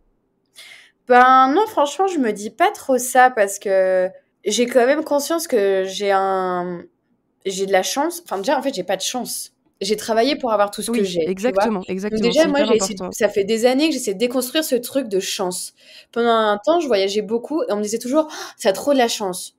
Ben non, franchement, je me dis pas trop ça parce que j'ai quand même conscience que j'ai de la chance. Enfin, déjà, en fait, j'ai pas de chance. J'ai travaillé pour avoir tout ce que Oui, j'ai, tu vois. exactement, Donc exactement, déjà, c'est moi, hyper important. ça fait des années que j'essaie de déconstruire ce truc de chance. Pendant un temps, je voyageais beaucoup et on me disait toujours, oh, ça a trop de la chance.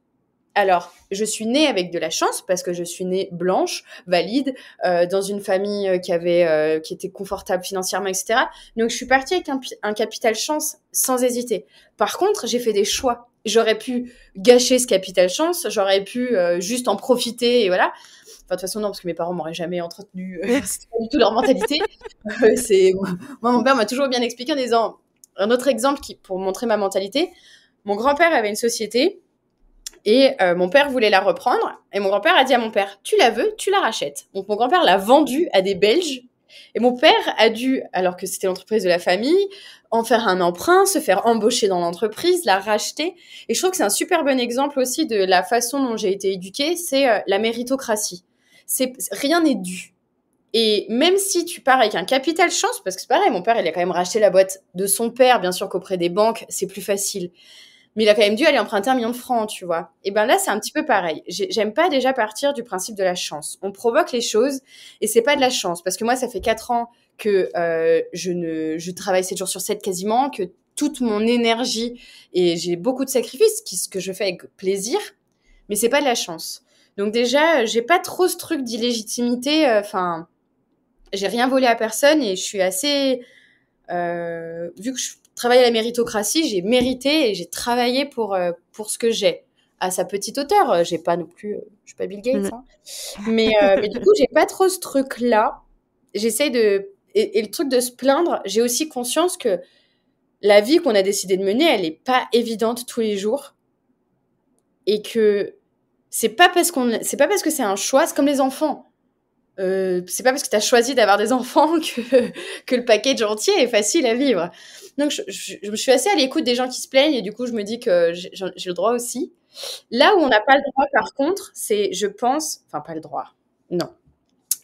Alors, je suis née avec de la chance parce que je suis née blanche, valide, dans une famille qui était confortable financièrement, etc. Donc, je suis partie avec un capital chance sans hésiter. Par contre, j'ai fait des choix. J'aurais pu gâcher ce capital chance, j'aurais pu juste en profiter et voilà. Enfin, de toute façon, non, parce que mes parents m'auraient jamais entretenu. C'était pas du tout leur mentalité. Moi, mon père m'a toujours bien expliqué en disant un autre exemple pour montrer ma mentalité. Mon grand-père avait une société et mon père voulait la reprendre. Et mon grand-père a dit à mon père, tu la veux, tu la rachètes. Donc mon grand-père l'a vendue à des Belges. Et mon père a dû, alors que c'était l'entreprise de la famille, en faire un emprunt, se faire embaucher dans l'entreprise, la racheter. Et je trouve que c'est un super bon exemple aussi de la façon dont j'ai été éduquée, c'est la méritocratie. Rien n'est dû. Et même si tu pars avec un capital chance, parce que c'est pareil, mon père, il a quand même racheté la boîte de son père, bien sûr qu'auprès des banques, c'est plus facile. Mais il a quand même dû aller emprunter 1 million de francs, tu vois. Et ben là, c'est un petit peu pareil. J'aime pas déjà partir du principe de la chance. On provoque les choses et c'est pas de la chance. Parce que moi, ça fait 4 ans que je travaille 7 jours sur 7 quasiment, que toute mon énergie et j'ai beaucoup de sacrifices, ce que je fais avec plaisir, mais c'est pas de la chance. Donc déjà, j'ai pas trop ce truc d'illégitimité. Enfin, j'ai rien volé à personne et je suis assez... vu que je travaille à la méritocratie, j'ai mérité et j'ai travaillé pour ce que j'ai. À sa petite hauteur, j'ai pas non plus... je suis pas Bill Gates, hein. Mais du coup, j'ai pas trop ce truc-là. J'essaye de... Et le truc de se plaindre, j'ai aussi conscience que la vie qu'on a décidé de mener, elle est pas évidente tous les jours. Et que c'est pas parce que c'est un choix, c'est comme les enfants. C'est pas parce que tu as choisi d'avoir des enfants que le package entier est facile à vivre. Donc, je suis assez à l'écoute des gens qui se plaignent et du coup, je me dis que j'ai le droit aussi. Là où on n'a pas le droit, par contre, c'est, je pense, enfin, pas le droit, non.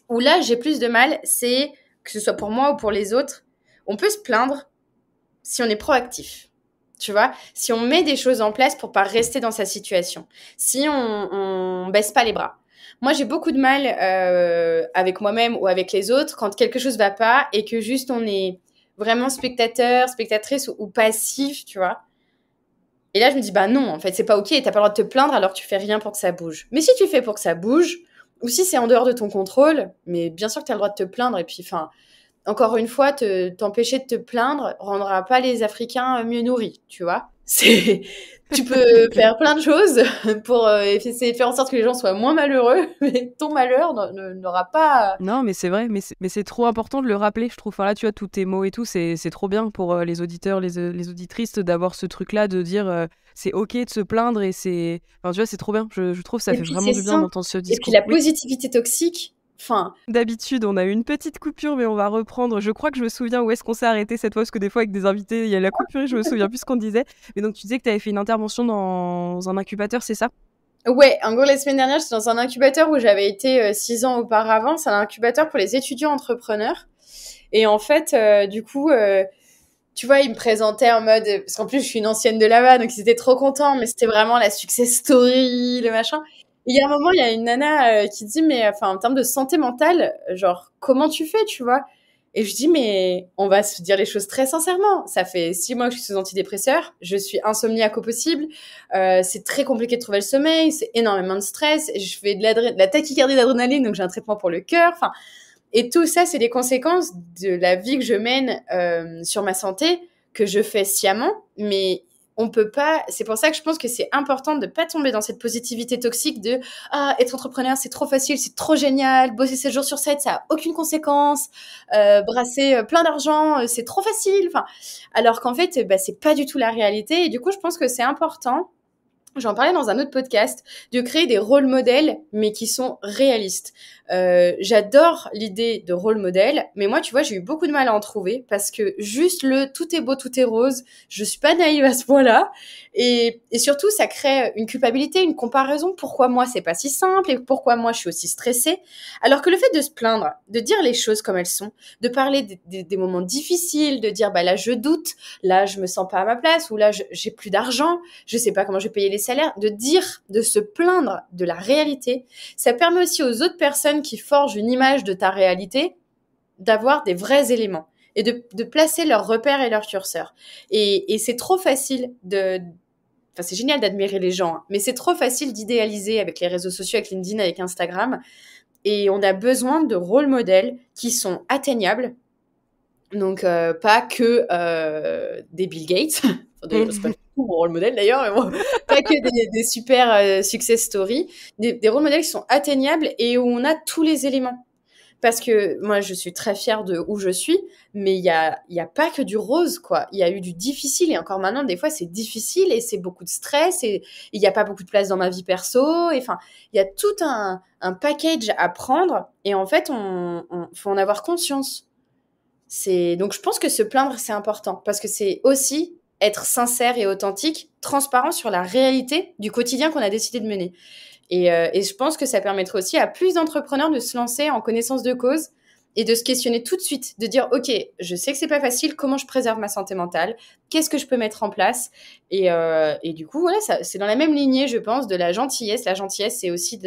Où là, j'ai plus de mal, c'est que ce soit pour moi ou pour les autres, on peut se plaindre si on est proactif. Tu vois, si on met des choses en place pour pas rester dans sa situation, si on baisse pas les bras. Moi, j'ai beaucoup de mal avec moi-même ou avec les autres quand quelque chose va pas et que juste on est vraiment spectateur, spectatrice ou passif, tu vois. Et là, je me dis, bah non, en fait, c'est pas ok, t'as pas le droit de te plaindre alors que tu fais rien pour que ça bouge. Mais si tu fais pour que ça bouge, ou si c'est en dehors de ton contrôle, mais bien sûr que t'as le droit de te plaindre et puis, enfin, encore une fois, t'empêcher de te plaindre rendra pas les Africains mieux nourris, tu vois. Tu peux faire plein de choses pour essayer de faire en sorte que les gens soient moins malheureux, mais ton malheur n'aura pas... Non, mais c'est vrai, mais c'est trop important de le rappeler, je trouve. Enfin là, tu vois, tous tes mots et tout, c'est trop bien pour les auditeurs, les auditrices, d'avoir ce truc-là, de dire c'est ok de se plaindre et c'est... Enfin, tu vois, c'est trop bien. Je trouve que ça Et fait puis vraiment c'est du bien sain. d'entendre ce Et puis discours. la Oui. positivité toxique, enfin... D'habitude, on a eu une petite coupure, mais on va reprendre. Je crois que je me souviens où est-ce qu'on s'est arrêté cette fois, parce que des fois, avec des invités, il y a la coupure et je me souviens plus ce qu'on disait. Mais donc, tu disais que tu avais fait une intervention dans un incubateur, c'est ça? Ouais, en gros, la semaine dernière, j'étais dans un incubateur où j'avais été 6 ans auparavant. C'est un incubateur pour les étudiants entrepreneurs. Et en fait, du coup, tu vois, ils me présentaient en mode, parce qu'en plus, je suis une ancienne de là-bas, donc ils étaient trop contents, mais c'était vraiment la success story, le machin. Et il y a un moment, il y a une nana qui dit, mais enfin, en termes de santé mentale, genre, comment tu fais, tu vois? Et je dis, mais on va se dire les choses très sincèrement. Ça fait 6 mois que je suis sous antidépresseurs, je suis insomniaque au possible, c'est très compliqué de trouver le sommeil, c'est énormément de stress, je fais de la tachycardie d'adrénaline, donc j'ai un traitement pour le cœur, enfin, et tout ça, c'est des conséquences de la vie que je mène sur ma santé, que je fais sciemment, mais on peut pas. C'est pour ça que je pense que c'est important de pas tomber dans cette positivité toxique de être entrepreneur, c'est trop facile, c'est trop génial, bosser 7 jours sur 7, ça a aucune conséquence, brasser plein d'argent, c'est trop facile. Enfin, alors qu'en fait, c'est pas du tout la réalité. Et du coup, je pense que c'est important, j'en parlais dans un autre podcast, de créer des rôles modèles, mais qui sont réalistes. J'adore l'idée de rôle modèle, mais moi, tu vois, j'ai eu beaucoup de mal à en trouver parce que juste le tout est beau, tout est rose, je suis pas naïve à ce point-là. Et surtout, ça crée une culpabilité, une comparaison. Pourquoi moi, c'est pas si simple et pourquoi moi, je suis aussi stressée? Alors que le fait de se plaindre, de dire les choses comme elles sont, de parler des moments difficiles, de dire, bah là, je doute, là, je me sens pas à ma place, ou là, j'ai plus d'argent, je sais pas comment je vais payer les salaires, de dire, de se plaindre de la réalité, ça permet aussi aux autres personnes qui forgent une image de ta réalité d'avoir des vrais éléments et de placer leurs repères et leurs curseurs. Et c'est trop facile Enfin, c'est génial d'admirer les gens, hein, mais c'est trop facile d'idéaliser avec les réseaux sociaux, avec LinkedIn, avec Instagram. Et on a besoin de rôles modèles qui sont atteignables. Donc, pas que des Bill Gates. Enfin, c'est pas du tout mon rôle modèle d'ailleurs, mais bon, pas que des super success stories. Des rôles modèles qui sont atteignables et où on a tous les éléments. Parce que moi, je suis très fière de où je suis, mais il y a pas que du rose, quoi. Il y a eu du difficile et encore maintenant, des fois, c'est difficile et c'est beaucoup de stress et il n'y a pas beaucoup de place dans ma vie perso. Et enfin, il y a tout un package à prendre et en fait, faut en avoir conscience. Donc, je pense que se plaindre, c'est important parce que c'est aussi être sincère et authentique, transparent sur la réalité du quotidien qu'on a décidé de mener. Et je pense que ça permettrait aussi à plus d'entrepreneurs de se lancer en connaissance de cause et de se questionner tout de suite, de dire, OK, je sais que c'est pas facile, comment je préserve ma santé mentale? Qu'est-ce que je peux mettre en place? Et du coup, voilà, c'est dans la même lignée, je pense, de la gentillesse. La gentillesse, c'est aussi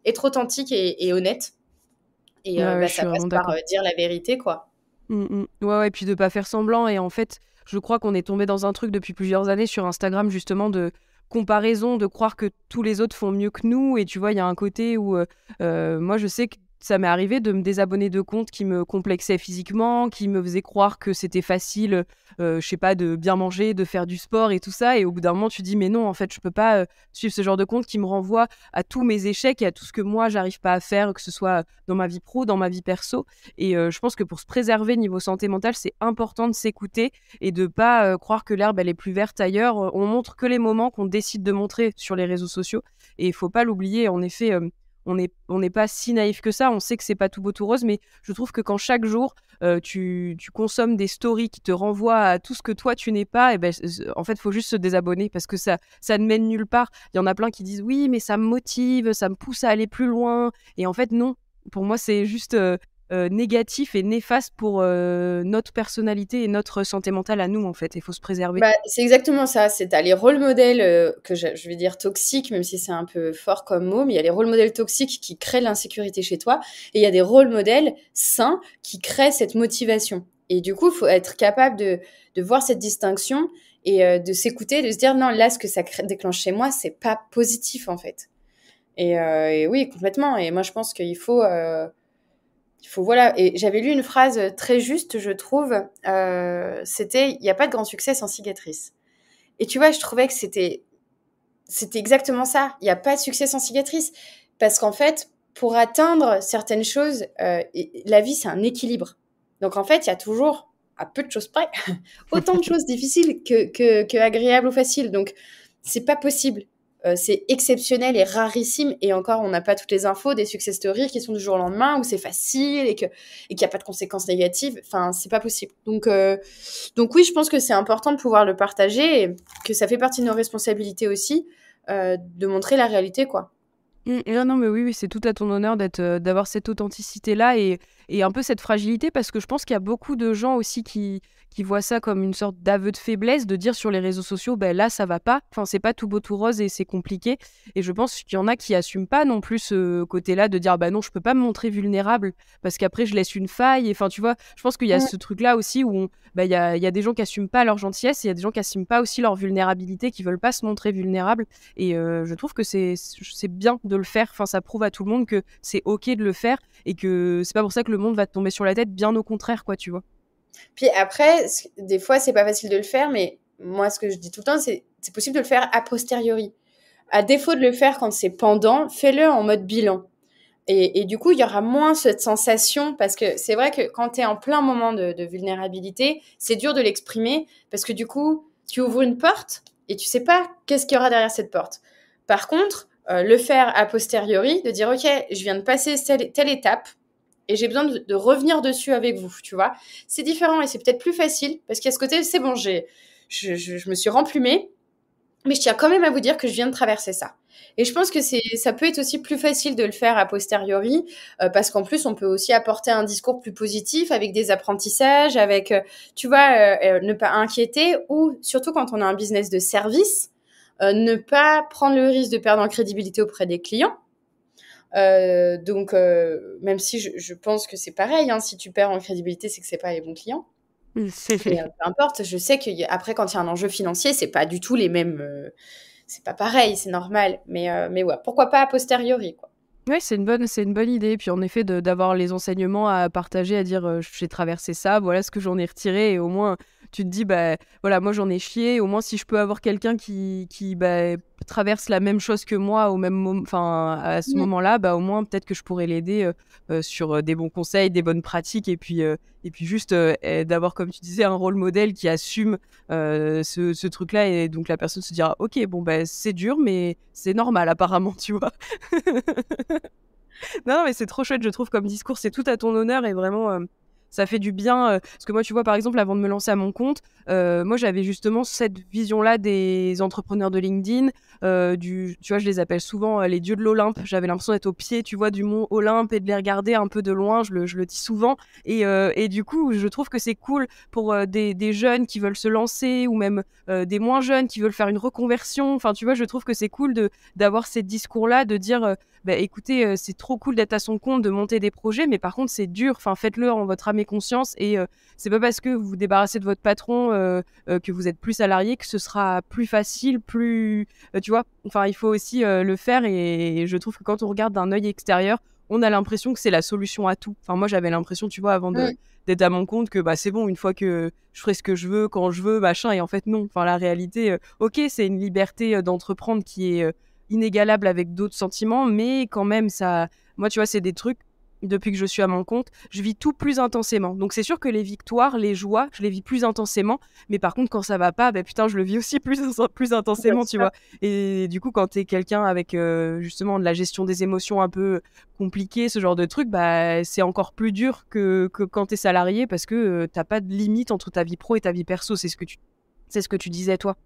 être authentique et honnête. Et Ouais, je suis ça passe vraiment par d'accord. dire la vérité, quoi. Ouais, ouais, et puis de pas faire semblant. Et en fait, je crois qu'on est tombé dans un truc depuis plusieurs années sur Instagram, justement, de comparaison, de croire que tous les autres font mieux que nous. Et tu vois, il y a un côté où moi, je sais que ça m'est arrivé de me désabonner de comptes qui me complexaient physiquement, qui me faisaient croire que c'était facile, je sais pas, de bien manger, de faire du sport et tout ça. Et au bout d'un moment, tu dis, mais non, en fait, je peux pas suivre ce genre de compte qui me renvoie à tous mes échecs et à tout ce que moi, j'arrive pas à faire, que ce soit dans ma vie pro, dans ma vie perso. Et je pense que pour se préserver niveau santé mentale, c'est important de s'écouter et de pas croire que l'herbe, elle est plus verte ailleurs. On montre que les moments qu'on décide de montrer sur les réseaux sociaux. Et il faut pas l'oublier. En effet, on n'est pas si naïf que ça. On sait que c'est pas tout beau tout rose, mais je trouve que quand chaque jour, tu consommes des stories qui te renvoient à tout ce que toi, tu n'es pas, et ben, en fait, il faut juste se désabonner parce que ça ne mène nulle part. Il y en a plein qui disent oui, mais ça me motive, ça me pousse à aller plus loin. Et en fait, non. Pour moi, c'est juste négatif et néfaste pour notre personnalité et notre santé mentale à nous, en fait. Il faut se préserver. C'est exactement ça. T'as les rôles modèles que je vais dire toxiques, même si c'est un peu fort comme mot, mais il y a les rôles modèles toxiques qui créent l'insécurité chez toi, et il y a des rôles modèles sains qui créent cette motivation. Et du coup, il faut être capable de voir cette distinction et de s'écouter, de se dire non, là, ce que ça déclenche chez moi, c'est pas positif en fait. Et oui, complètement. Et moi, je pense qu'il faut, voilà. Et j'avais lu une phrase très juste, je trouve. C'était, il n'y a pas de grand succès sans cicatrice. Et tu vois, je trouvais que c'était exactement ça. Il n'y a pas de succès sans cicatrice. Parce qu'en fait, pour atteindre certaines choses, la vie, c'est un équilibre. Donc en fait, il y a toujours, à peu de choses près, autant de choses difficiles que agréables ou faciles. Donc, c'est pas possible. C'est exceptionnel et rarissime. Et encore, on n'a pas toutes les infos des success stories qui sont du jour au lendemain, où c'est facile et qu'il n'y a pas de conséquences négatives. Enfin, c'est pas possible. Donc oui, je pense que c'est important de pouvoir le partager et que ça fait partie de nos responsabilités aussi, de montrer la réalité, quoi. Non, non, mais oui, oui, c'est tout à ton honneur d'avoir cette authenticité-là. Et et un peu cette fragilité, parce que je pense qu'il y a beaucoup de gens aussi qui voient ça comme une sorte d'aveu de faiblesse, de dire sur les réseaux sociaux, ben là, ça va pas. Enfin, c'est pas tout beau, tout rose et c'est compliqué. Et je pense qu'il y en a qui assument pas non plus ce côté-là de dire, bah non, je peux pas me montrer vulnérable parce qu'après, je laisse une faille. Enfin, tu vois, je pense qu'il y a ce truc-là aussi où il y a des gens qui assument pas leur gentillesse et il y a des gens qui assument pas aussi leur vulnérabilité, qui veulent pas se montrer vulnérables. Et je trouve que c'est bien de le faire. Enfin, ça prouve à tout le monde que c'est OK de le faire et que c'est pas pour ça que le monde va te tomber sur la tête, bien au contraire, quoi, tu vois. Puis après, des fois, c'est pas facile de le faire, mais moi, ce que je dis tout le temps, c'est possible de le faire a posteriori. À défaut de le faire quand c'est pendant, fais-le en mode bilan. Et du coup, il y aura moins cette sensation, parce que c'est vrai que quand tu es en plein moment de vulnérabilité, c'est dur de l'exprimer, parce que du coup, tu ouvres une porte et tu sais pas qu'est-ce qu'il y aura derrière cette porte. Par contre, le faire a posteriori, de dire, OK, je viens de passer telle étape, et j'ai besoin de revenir dessus avec vous, tu vois. C'est différent et c'est peut-être plus facile, parce qu'à ce côté, c'est bon, je me suis remplumée, mais je tiens quand même à vous dire que je viens de traverser ça. Et je pense que ça peut être aussi plus facile de le faire a posteriori, parce qu'en plus, on peut aussi apporter un discours plus positif avec des apprentissages, avec, tu vois, ne pas inquiéter, ou surtout quand on a un business de service, ne pas prendre le risque de perdre en crédibilité auprès des clients. Donc, même si je pense que c'est pareil, hein, si tu perds en crédibilité, c'est que c'est pas les bons clients. Et peu importe, je sais qu'après, quand il y a un enjeu financier, c'est pas du tout les mêmes. C'est pas pareil, c'est normal. Mais ouais, pourquoi pas a posteriori, quoi. Ouais, c'est une bonne idée. Puis en effet, d'avoir les enseignements à partager, à dire j'ai traversé ça, voilà ce que j'en ai retiré. Et au moins, tu te dis, bah voilà, moi j'en ai chié. Au moins, si je peux avoir quelqu'un qui traverse la même chose que moi au même moment, enfin à ce Mm. moment-là, bah au moins peut-être que je pourrais l'aider sur des bons conseils, des bonnes pratiques. Et puis juste d'avoir, comme tu disais, un rôle modèle qui assume ce truc-là. Et donc la personne se dira, ok, bon, bah c'est dur, mais c'est normal apparemment, tu vois. Non, mais c'est trop chouette, je trouve, comme discours. C'est tout à ton honneur et vraiment, ça fait du bien. Parce que moi, tu vois, par exemple, avant de me lancer à mon compte, moi, j'avais justement cette vision-là des entrepreneurs de LinkedIn. Tu vois, je les appelle souvent les dieux de l'Olympe. J'avais l'impression d'être au pied, tu vois, du mont Olympe et de les regarder un peu de loin. Je le dis souvent. Et du coup, je trouve que c'est cool pour des jeunes qui veulent se lancer ou même des moins jeunes qui veulent faire une reconversion. Enfin, tu vois, je trouve que c'est cool d'avoir ces discours-là, de dire bah, écoutez, c'est trop cool d'être à son compte, de monter des projets, mais par contre, c'est dur. Enfin, faites-le en votre âme et conscience. Et c'est pas parce que vous vous débarrassez de votre patron que vous êtes plus salarié que ce sera plus facile, plus... tu vois, enfin, il faut aussi le faire. Et je trouve que quand on regarde d'un œil extérieur, on a l'impression que c'est la solution à tout. Enfin, moi, j'avais l'impression, tu vois, avant d'être à mon compte, que bah, c'est bon, une fois que je ferai ce que je veux, quand je veux, machin. Et en fait, non. Enfin, la réalité, ok, c'est une liberté d'entreprendre qui est inégalable avec d'autres sentiments, mais quand même, ça, moi, tu vois, c'est des trucs, depuis que je suis à mon compte, je vis tout plus intensément. Donc, c'est sûr que les victoires, les joies, je les vis plus intensément, mais par contre, quand ça va pas, ben putain, je le vis aussi plus intensément, tu vois. Et du coup, quand t'es quelqu'un avec, justement, de la gestion des émotions un peu compliquée, ce genre de truc, bah, c'est encore plus dur que quand t'es salarié, parce que t'as pas de limite entre ta vie pro et ta vie perso, c'est ce que tu disais, toi.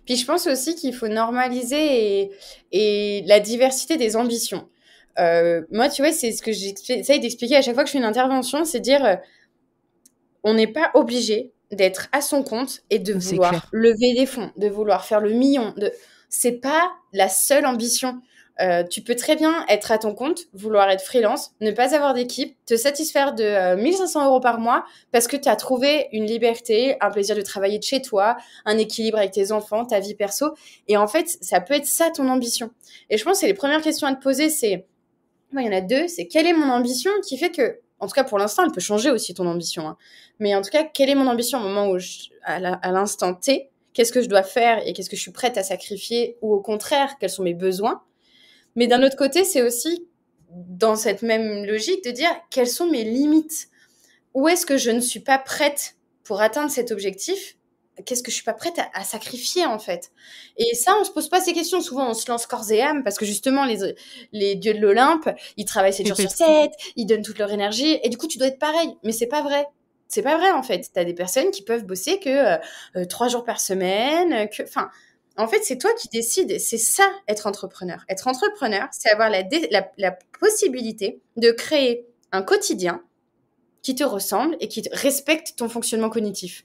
Puis je pense aussi qu'il faut normaliser et la diversité des ambitions. Moi, tu vois, c'est ce que j'essaye d'expliquer à chaque fois que je fais une intervention, c'est dire on n'est pas obligé d'être à son compte et de C'est vouloir clair. lever des fonds, de vouloir faire le million. C'est pas la seule ambition. Tu peux très bien être à ton compte, vouloir être freelance, ne pas avoir d'équipe, te satisfaire de 1500 euros par mois parce que tu as trouvé une liberté, un plaisir de travailler de chez toi, un équilibre avec tes enfants, ta vie perso. Et en fait, ça peut être ça ton ambition. Et je pense que les premières questions à te poser, c'est, il y en a deux, c'est quelle est mon ambition qui fait que, en tout cas pour l'instant, elle peut changer aussi ton ambition, hein. Mais en tout cas, quelle est mon ambition au moment où à l'instant T, qu'est-ce que je dois faire et qu'est-ce que je suis prête à sacrifier ou au contraire, quels sont mes besoins. Mais d'un autre côté, c'est aussi dans cette même logique de dire quelles sont mes limites. Où est-ce que je ne suis pas prête pour atteindre cet objectif? Qu'est-ce que je suis pas prête à sacrifier, en fait? Et ça, on se pose pas ces questions. Souvent, on se lance corps et âme parce que justement, les dieux de l'Olympe, ils travaillent 7 jours sur 7, ils donnent toute leur énergie. Et du coup, tu dois être pareil. Mais c'est pas vrai. C'est pas vrai, en fait. T'as des personnes qui peuvent bosser que 3 jours par semaine. Enfin, en fait, c'est toi qui décides. C'est ça, être entrepreneur. Être entrepreneur, c'est avoir la possibilité de créer un quotidien qui te ressemble et qui respecte ton fonctionnement cognitif.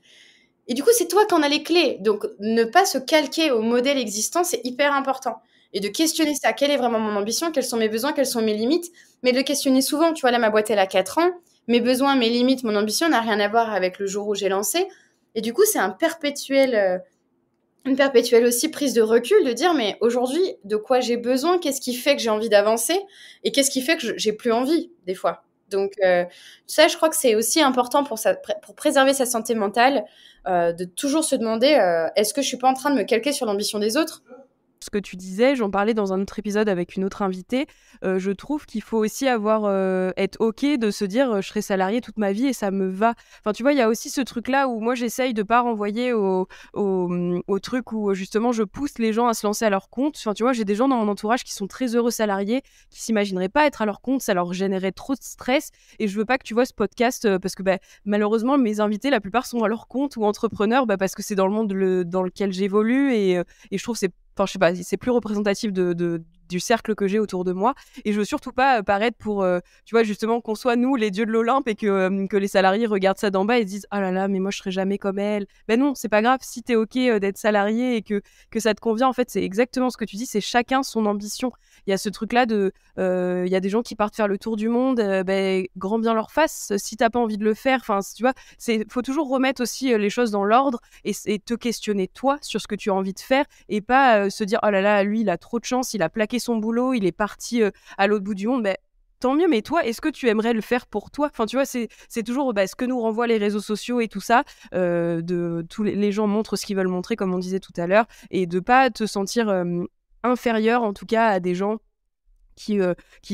Et du coup, c'est toi qui en as les clés. Donc, ne pas se calquer au modèle existant, c'est hyper important. Et de questionner ça. Quelle est vraiment mon ambition? Quels sont mes besoins? Quelles sont mes limites? Mais de le questionner souvent. Tu vois, là, ma boîte, elle a 4 ans. Mes besoins, mes limites, mon ambition n'a rien à voir avec le jour où j'ai lancé. Et du coup, c'est une perpétuelle aussi prise de recul, de dire, mais aujourd'hui, de quoi j'ai besoin? Qu'est-ce qui fait que j'ai envie d'avancer? Et qu'est-ce qui fait que j'ai plus envie, des fois? Donc, ça, je crois que c'est aussi important pour préserver sa santé mentale, de toujours se demander, est-ce que je suis pas en train de me calquer sur l'ambition des autres? Ce que tu disais, j'en parlais dans un autre épisode avec une autre invitée, je trouve qu'il faut aussi être OK de se dire, «Je serai salarié toute ma vie et ça me va». Enfin, tu vois, il y a aussi ce truc-là où moi j'essaye de pas renvoyer au truc où, justement je pousse les gens à se lancer à leur compte. Enfin, tu vois, j'ai des gens dans mon entourage qui sont très heureux salariés, qui s'imagineraient pas être à leur compte, ça leur générerait trop de stress et je veux pas que tu vois ce podcast, parce que, malheureusement mes invités, la plupart sont à leur compte ou entrepreneurs, parce que c'est dans le monde dans lequel j'évolue et je trouve que c'est enfin, je sais pas, c'est plus représentatif du cercle que j'ai autour de moi. Et je veux surtout pas paraître pour, tu vois, justement, qu'on soit nous les dieux de l'Olympe et que les salariés regardent ça d'en bas et se disent: «Ah là là, mais moi je serai jamais comme elle». Ben non, c'est pas grave. Si t'es OK d'être salarié et que ça te convient, en fait, c'est exactement ce que tu dis, c'est chacun son ambition. Il y a ce truc-là il y a des gens qui partent faire le tour du monde, grand bien leur face. Si t'as pas envie de le faire, enfin, tu vois, faut toujours remettre aussi les choses dans l'ordre et te questionner toi sur ce que tu as envie de faire et pas se dire: «Oh là là, lui, il a trop de chance, il a plaqué son boulot, il est parti à l'autre bout du monde». Tant mieux, mais toi, est-ce que tu aimerais le faire pour toi? Enfin, tu vois, c'est toujours ce que nous renvoient les réseaux sociaux et tout ça, tous les gens montrent ce qu'ils veulent montrer, comme on disait tout à l'heure, et de pas te sentir inférieur, en tout cas, à des gens qui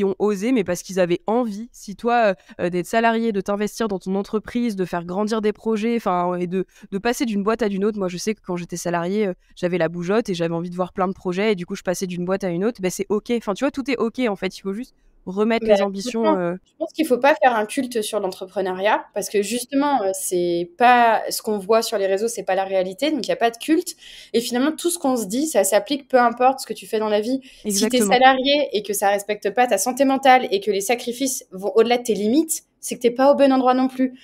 ont osé, mais parce qu'ils avaient envie. Si toi, d'être salarié, de t'investir dans ton entreprise, de faire grandir des projets, enfin, et de passer d'une boîte à d'une autre. Moi, je sais que quand j'étais salariée, j'avais la bougeotte et j'avais envie de voir plein de projets et du coup, je passais d'une boîte à une autre. C'est OK. Enfin, tu vois, tout est OK, en fait. Il faut juste remettre Bah, les ambitions, complètement. Je pense qu'il faut pas faire un culte sur l'entrepreneuriat parce que justement, c'est pas ce qu'on voit sur les réseaux, c'est pas la réalité, donc il y a pas de culte et finalement tout ce qu'on se dit, ça s'applique peu importe ce que tu fais dans la vie. Si tu es exactement. salarié et que ça respecte pas ta santé mentale et que les sacrifices vont au-delà de tes limites, c'est que t'es pas au bon endroit non plus.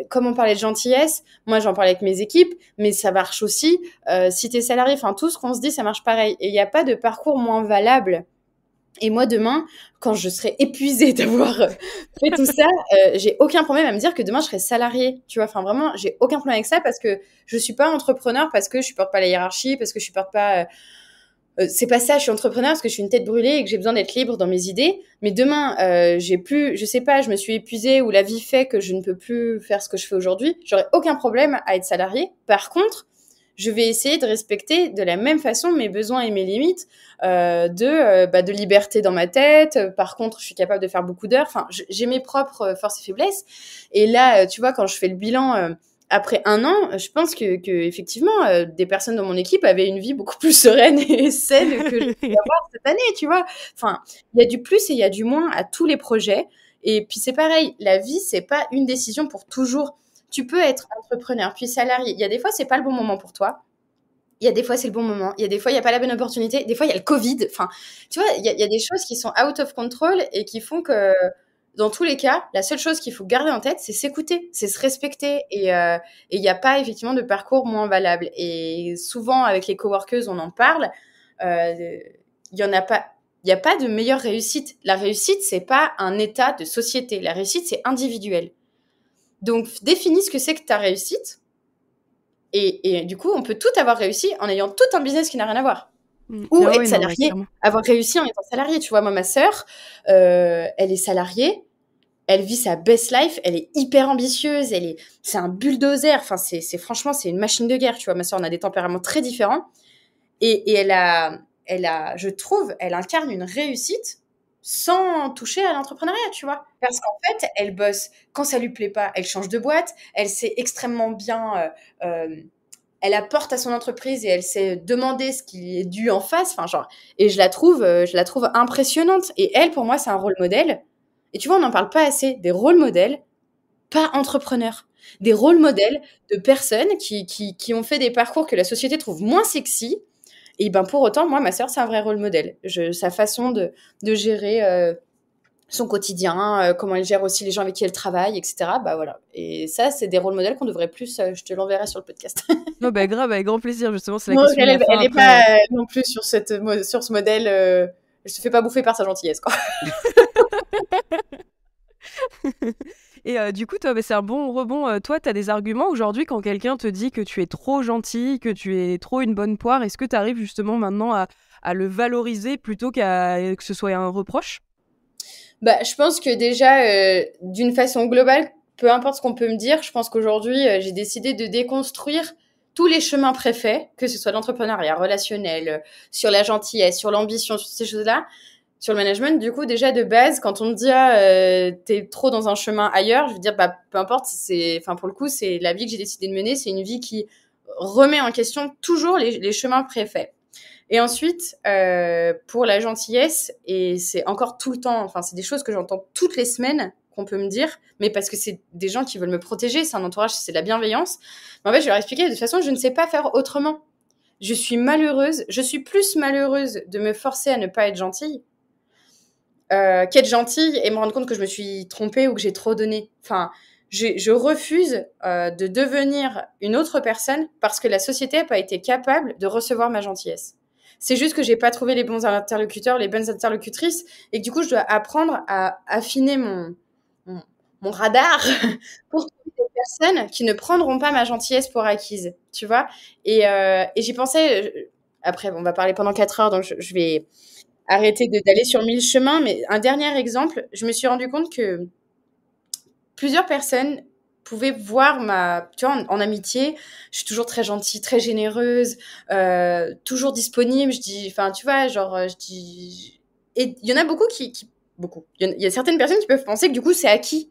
Comme on parlait de gentillesse, moi j'en parlais avec mes équipes, mais ça marche aussi. Si tu es salarié, enfin tout ce qu'on se dit, ça marche pareil. Et il n'y a pas de parcours moins valable. Et moi, demain, quand je serai épuisée d'avoir fait tout ça, j'ai aucun problème à me dire que demain, je serai salariée. Tu vois, enfin, vraiment, j'ai aucun problème avec ça parce que je suis pas entrepreneur parce que je supporte pas la hiérarchie, parce que je supporte pas. C'est pas ça, je suis entrepreneur parce que je suis une tête brûlée et que j'ai besoin d'être libre dans mes idées. Mais demain, j'ai plus, je sais pas, je me suis épuisée ou la vie fait que je ne peux plus faire ce que je fais aujourd'hui. J'aurais aucun problème à être salariée. Par contre, je vais essayer de respecter de la même façon mes besoins et mes limites de liberté dans ma tête. Par contre, je suis capable de faire beaucoup d'heures. Enfin, j'ai mes propres forces et faiblesses. Et là, tu vois, quand je fais le bilan après 1 an, je pense que effectivement, des personnes dans mon équipe avaient une vie beaucoup plus sereine et saine que je vais avoir cette année, tu vois. Enfin, il y a du plus et il y a du moins à tous les projets. Et puis c'est pareil, la vie, c'est pas une décision pour toujours. Tu peux être entrepreneur, puis salarié. Il y a des fois, c'est pas le bon moment pour toi. Il y a des fois, c'est le bon moment. Il y a des fois, il n'y a pas la bonne opportunité. Des fois, il y a le Covid. Enfin, tu vois, il y a des choses qui sont out of control et qui font que, dans tous les cas, la seule chose qu'il faut garder en tête, c'est s'écouter, c'est se respecter. Et il n'y a pas, effectivement, de parcours moins valable. Et souvent, avec les coworkers, on en parle. Il y en a pas. Il n'y a pas de meilleure réussite. La réussite, c'est pas un état de société. La réussite, c'est individuel. Donc, définis ce que c'est que ta réussite. Et du coup, on peut tout avoir réussi en ayant tout un business qui n'a rien à voir. Ou Ah être ouais, non, salarié, clairement. avoir réussi en étant salarié. Tu vois, moi, ma sœur, elle est salariée, elle vit sa best life, elle est hyper ambitieuse, c'est un bulldozer. Enfin, franchement, c'est une machine de guerre. Tu vois, ma sœur, on a des tempéraments très différents. Et je trouve, elle incarne une réussite sans toucher à l'entrepreneuriat, tu vois. Parce qu'en fait, elle bosse. Quand ça lui plaît pas, elle change de boîte. Elle sait extrêmement bien, elle apporte à son entreprise et elle sait demander ce qui est dû en face. Enfin, genre, et je la trouve impressionnante. Et elle, pour moi, c'est un rôle modèle. Et tu vois, on n'en parle pas assez des rôles modèles, pas entrepreneurs. Des rôles modèles de personnes qui ont fait des parcours que la société trouve moins sexy. Et ben pour autant, moi, ma sœur, c'est un vrai rôle modèle. Sa façon de gérer son quotidien, comment elle gère aussi les gens avec qui elle travaille, etc. Bah voilà. Et ça, c'est des rôles modèles qu'on devrait plus. Je te l'enverrai sur le podcast. Non, bah grave, avec grand plaisir, justement, c'est la Non, question de la fin elle est après. pas non plus sur sur ce modèle. Elle se fait pas bouffer par sa gentillesse, quoi. Et du coup, toi, bah, c'est un bon rebond. Toi, tu as des arguments aujourd'hui quand quelqu'un te dit que tu es trop gentil, que tu es trop une bonne poire. Est-ce que tu arrives justement maintenant à le valoriser plutôt qu'à que ce soit un reproche? Bah, je pense que déjà, d'une façon globale, peu importe ce qu'on peut me dire, je pense qu'aujourd'hui, j'ai décidé de déconstruire tous les chemins préfaits, que ce soit l'entrepreneuriat, relationnel, sur la gentillesse, sur l'ambition, sur ces choses-là, sur le management. Du coup, déjà de base, quand on me dit t'es trop dans un chemin ailleurs, je veux dire bah peu importe, enfin pour le coup, c'est la vie que j'ai décidé de mener, c'est une vie qui remet en question toujours les chemins préfaits. Et ensuite, pour la gentillesse, et c'est encore tout le temps, enfin, c'est des choses que j'entends toutes les semaines qu'on peut me dire, mais parce que c'est des gens qui veulent me protéger, c'est un entourage, c'est de la bienveillance. Mais en fait, je vais leur expliquer, de toute façon, je ne sais pas faire autrement. Je suis malheureuse, je suis plus malheureuse de me forcer à ne pas être gentille qu'être gentille et me rendre compte que je me suis trompée ou que j'ai trop donné. Enfin, je refuse de devenir une autre personne parce que la société n'a pas été capable de recevoir ma gentillesse. C'est juste que j'ai pas trouvé les bons interlocuteurs, les bonnes interlocutrices, et que du coup, je dois apprendre à affiner mon, mon radar pour trouver des personnes qui ne prendront pas ma gentillesse pour acquise, tu vois. Et j'y pensais. Après, on va parler pendant 4 heures, donc je vais arrêter d'aller sur 1000 chemins. Mais un dernier exemple, je me suis rendu compte que plusieurs personnes pouvaient voir tu vois, en amitié, je suis toujours très gentille, très généreuse, toujours disponible. Je dis, enfin, tu vois, genre, je dis. Et il y en a beaucoup beaucoup. Il y a certaines personnes qui peuvent penser que du coup, c'est acquis.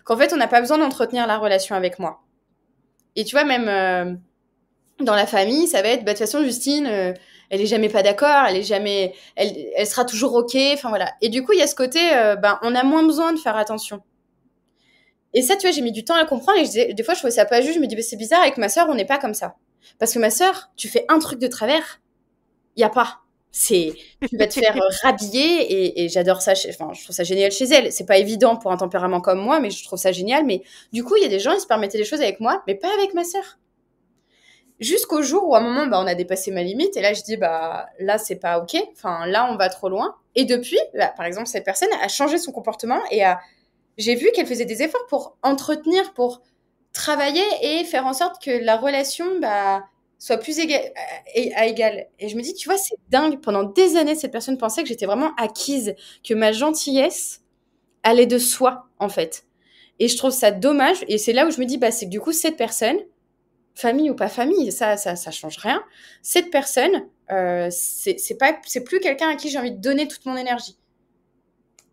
Qu'en fait, on n'a pas besoin d'entretenir la relation avec moi. Et tu vois, même dans la famille, ça va être, bah, de toute façon, Justine, elle est jamais pas d'accord, elle sera toujours ok, enfin voilà. Et du coup, il y a ce côté, ben, on a moins besoin de faire attention. Et ça, tu vois, j'ai mis du temps à le comprendre et des fois, je trouvais ça pas juste. Je me dis, bah, c'est bizarre, avec ma sœur, on n'est pas comme ça. Parce que ma sœur, tu fais un truc de travers, il y a pas. Tu vas te faire rhabiller et j'adore ça. Enfin, je trouve ça génial chez elle. C'est pas évident pour un tempérament comme moi, mais je trouve ça génial. Mais du coup, il y a des gens, ils se permettaient des choses avec moi, mais pas avec ma sœur. Jusqu'au jour où à un moment, bah, on a dépassé ma limite. Et là, je dis, bah, là, c'est pas OK. Enfin, là, on va trop loin. Et depuis, bah, par exemple, cette personne a changé son comportement j'ai vu qu'elle faisait des efforts pour entretenir, pour travailler et faire en sorte que la relation, bah, soit plus à égal. Et je me dis, tu vois, c'est dingue. Pendant des années, cette personne pensait que j'étais vraiment acquise, que ma gentillesse allait de soi, en fait. Et je trouve ça dommage. Et c'est là où je me dis, bah, c'est que du coup, cette personne, famille ou pas famille, ça change rien. Cette personne, c'est plus quelqu'un à qui j'ai envie de donner toute mon énergie.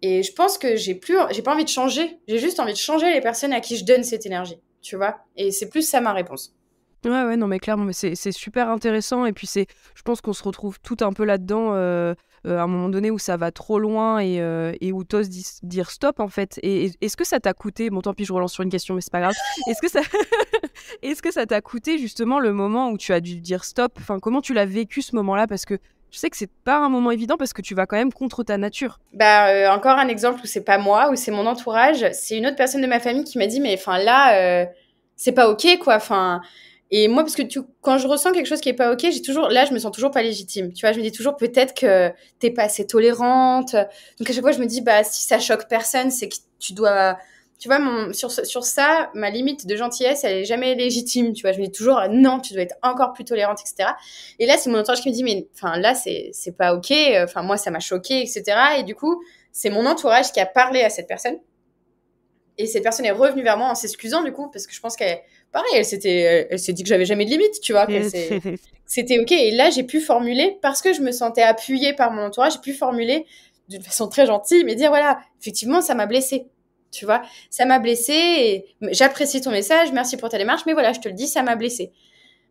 Et je pense que j'ai pas envie de changer. J'ai juste envie de changer les personnes à qui je donne cette énergie, tu vois. Et c'est plus ça ma réponse. Ouais, non, mais clairement, mais c'est super intéressant. Et puis, je pense qu'on se retrouve tout un peu là-dedans à un moment donné où ça va trop loin et où t'oses dire stop, en fait. Et est-ce que ça t'a coûté, bon, tant pis, je relance sur une question, mais c'est pas grave. Est-ce que ça, est-ce que ça t'a coûté justement le moment où tu as dû dire stop? Enfin, comment tu l'as vécu ce moment-là? Parce que je sais que c'est pas un moment évident parce que tu vas quand même contre ta nature. Bah, encore un exemple où c'est pas moi, où c'est mon entourage. C'est une autre personne de ma famille qui m'a dit, mais enfin là, c'est pas ok, quoi. Enfin, et moi, parce que quand je ressens quelque chose qui est pas ok, là, je me sens toujours pas légitime. Tu vois, je me dis toujours peut-être que t'es pas assez tolérante. Donc à chaque fois, je me dis, bah, si ça choque personne, c'est que tu dois, tu vois, sur ça, ma limite de gentillesse, elle est jamais légitime. Tu vois, je me dis toujours, non, tu dois être encore plus tolérante, etc. Et là, c'est mon entourage qui me dit, mais enfin, là, c'est pas ok. Enfin, moi, ça m'a choqué, etc. Et du coup, c'est mon entourage qui a parlé à cette personne. Et cette personne est revenue vers moi en s'excusant, du coup, parce que je pense pareil, elle s'est dit que j'avais jamais de limite, tu vois, c'était ok. Et là, j'ai pu formuler, parce que je me sentais appuyée par mon entourage, j'ai pu formuler d'une façon très gentille, mais dire, voilà, effectivement, ça m'a blessée. Tu vois, ça m'a blessée et j'apprécie ton message, merci pour ta démarche, mais voilà, je te le dis, ça m'a blessée.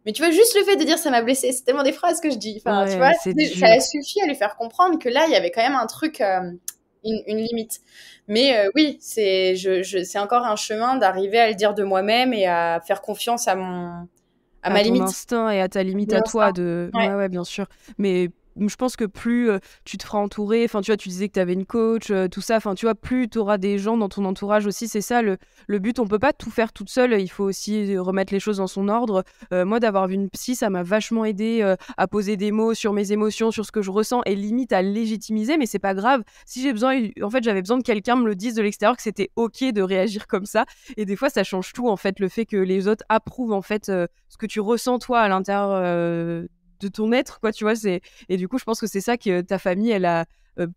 Mais tu vois, juste le fait de dire ça m'a blessée, c'est tellement des phrases que je dis. Enfin, tu vois, Ouais, c'est ça a dur. suffi à lui faire comprendre que là, il y avait quand même un truc, une limite. Mais oui, c'est encore un chemin d'arriver à le dire de moi-même et à faire confiance à À ma ton limite, instinct et à ta limite mon à instinct. toi de Ouais. ouais, bien sûr. Mais je pense que plus tu te feras entourer, enfin tu vois, tu disais que tu avais une coach, tout ça, enfin tu vois, plus tu auras des gens dans ton entourage aussi, c'est ça le but. On peut pas tout faire toute seule, il faut aussi remettre les choses dans son ordre. Moi, d'avoir vu une psy, ça m'a vachement aidé à poser des mots sur mes émotions, sur ce que je ressens, et limite à légitimiser, mais c'est pas grave. Si j'ai besoin, en fait, j'avais besoin que quelqu'un me le dise de l'extérieur, que c'était ok de réagir comme ça. Et des fois, ça change tout, en fait, le fait que les autres approuvent, en fait, ce que tu ressens, toi, à l'intérieur de ton être, quoi, tu vois. Et du coup, je pense que c'est ça que ta famille, elle a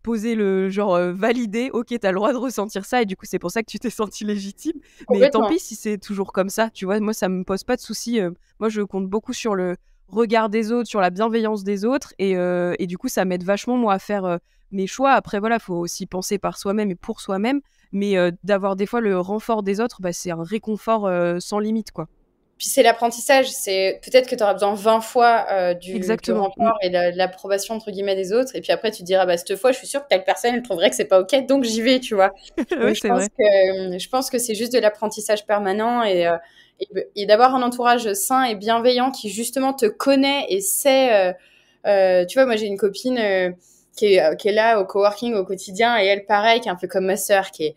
posé le genre validé, ok, t'as le droit de ressentir ça, et du coup, c'est pour ça que tu t'es sentie légitime. Mais tant Complètement. pis si c'est toujours comme ça, tu vois. Moi, ça me pose pas de soucis. Moi, je compte beaucoup sur le regard des autres, sur la bienveillance des autres, et du coup, ça m'aide vachement, moi, à faire mes choix. Après, voilà, faut aussi penser par soi-même et pour soi-même, mais d'avoir des fois le renfort des autres, bah, c'est un réconfort sans limite, quoi. Puis c'est l'apprentissage, c'est peut-être que tu auras besoin 20 fois du Exactement. renfort et de l'approbation entre guillemets des autres, et puis après tu te diras bah cette fois je suis sûre que telle personne elle trouverait que c'est pas ok, donc j'y vais, tu vois. Oui, Donc c'est vrai. je pense que c'est juste de l'apprentissage permanent, et d'avoir un entourage sain et bienveillant qui justement te connaît et sait. Tu vois, moi j'ai une copine qui est là au coworking au quotidien, et elle pareil, qui est un peu comme ma sœur, qui est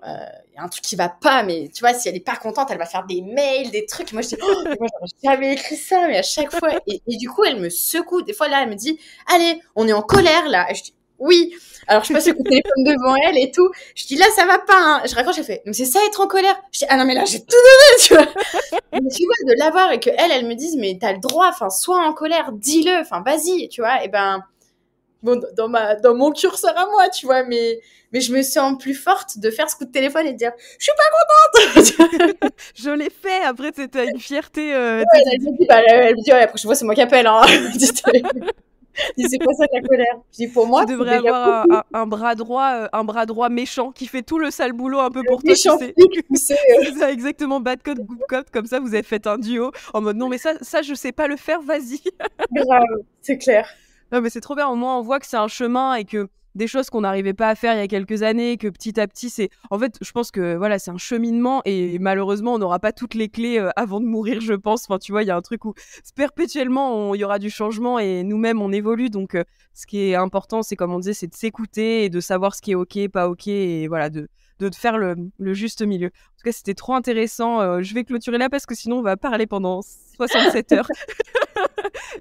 y a un truc qui va pas, mais tu vois, si elle est pas contente, elle va faire des mails, des trucs. Moi, je dis, oh, moi, j'aurais jamais écrit ça, mais à chaque fois. Et du coup, elle me secoue. Des fois, là, elle me dit, allez, on est en colère, là. Et je dis, oui. Alors, je passe le coup de téléphone devant elle et tout. Je dis, là, ça va pas, hein. Je raccroche, elle fait, donc c'est ça être en colère. Je dis, ah non, mais là, j'ai tout donné, tu vois. Mais tu vois, de l'avoir et que elle me dise, mais t'as le droit, enfin, sois en colère, dis-le, enfin, vas-y, tu vois. Et ben, bon, dans mon curseur à moi, tu vois, mais je me sens plus forte de faire ce coup de téléphone et de dire, je suis pas contente. Je l'ai fait. Après, t'as une fierté. Ouais, Tu sais, tu te elle dis, me dit, bah, elle me dit, ouais, la prochaine fois, c'est moi qui appelle, hein. Je dis, c'est quoi ça, la colère? Je dis, pour moi, tu c'est devrais déjà avoir beaucoup. un bras droit méchant qui fait tout le sale boulot un peu pour toi, tu Méchant sais. flic, tu sais. C'est ça, exactement. Bad cop, good cop. Comme ça, vous avez fait un duo en mode non, mais ça, je sais pas le faire, vas-y. Grave, c'est clair. Non, mais c'est trop bien. Au moins, on voit que c'est un chemin et que des choses qu'on n'arrivait pas à faire il y a quelques années, que petit à petit, c'est. En fait, je pense que voilà, c'est un cheminement et malheureusement, on n'aura pas toutes les clés avant de mourir, je pense. Enfin, tu vois, il y a un truc où perpétuellement, il y aura du changement et nous-mêmes, on évolue. Donc, ce qui est important, c'est comme on disait, c'est de s'écouter et de savoir ce qui est OK, pas OK et voilà, de faire le juste milieu. En tout cas, c'était trop intéressant. Je vais clôturer là parce que sinon, on va parler pendant 67 heures.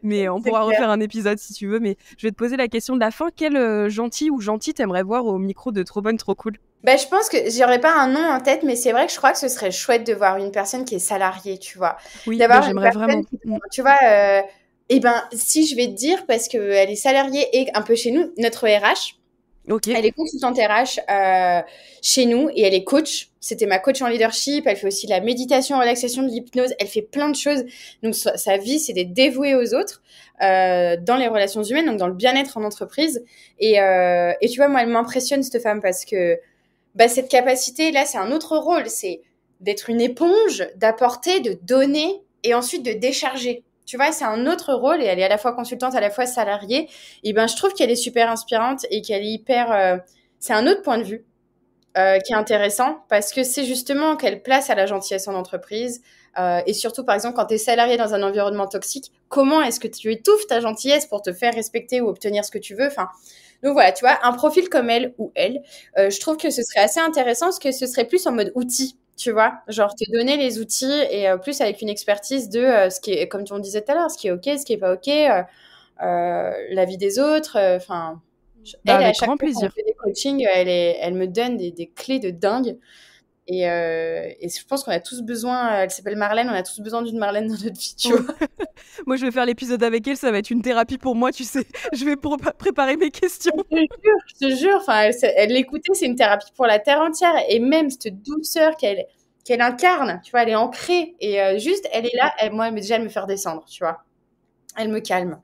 Mais on C'est pourra clair. refaire un épisode si tu veux. Mais je vais te poser la question de la fin. Quel gentil ou gentil t'aimerais voir au micro de Trop Bonne, Trop Cool? Bah, je pense que j'aurais pas un nom en tête, mais c'est vrai que je crois que ce serait chouette de voir une personne qui est salariée, tu vois. Oui, bah, D'avoir une j'aimerais personne vraiment. qui, tu vois, eh ben, si je vais te dire, parce qu'elle est salariée et un peu chez nous, notre RH, Ok. elle est consultante RH chez nous, et elle est coach. C'était ma coach en leadership. Elle fait aussi la méditation, relaxation, de l'hypnose. Elle fait plein de choses. Donc, sa vie, c'est d'être dévouée aux autres dans les relations humaines, donc dans le bien-être en entreprise. Et tu vois, moi, elle m'impressionne, cette femme, parce que bah, cette capacité, là, c'est un autre rôle. C'est d'être une éponge, d'apporter, de donner et ensuite de décharger. Tu vois, c'est un autre rôle, et elle est à la fois consultante, à la fois salariée. Et ben, je trouve qu'elle est super inspirante et qu'elle est hyper. C'est un autre point de vue qui est intéressant, parce que c'est justement quelle place à la gentillesse en entreprise. Et surtout, par exemple, quand tu es salarié dans un environnement toxique, comment est-ce que tu étouffes ta gentillesse pour te faire respecter ou obtenir ce que tu veux? Enfin, donc voilà, tu vois, un profil comme elle ou elle, je trouve que ce serait assez intéressant, parce que ce serait plus en mode outil, tu vois, genre te donner les outils, et plus avec une expertise de ce qui est, comme on disait tout à l'heure, ce qui est ok, ce qui est pas ok, la vie des autres, enfin. Bah, Elle, à avec chaque grand fois qu'on plaisir. fait des coachings, elle me donne des clés de dingue. Et je pense qu'on a tous besoin, elle s'appelle Marlène, on a tous besoin d'une Marlène dans notre vie, tu Oui. vois. Moi, je vais faire l'épisode avec elle. Ça va être une thérapie pour moi, tu sais. Je vais préparer mes questions. Je te jure, enfin, elle l'écouter, c'est une thérapie pour la terre entière. Et même cette douceur qu'elle incarne, tu vois, elle est ancrée. Et juste, elle est là, moi, déjà, elle me fait redescendre, tu vois. Elle me calme.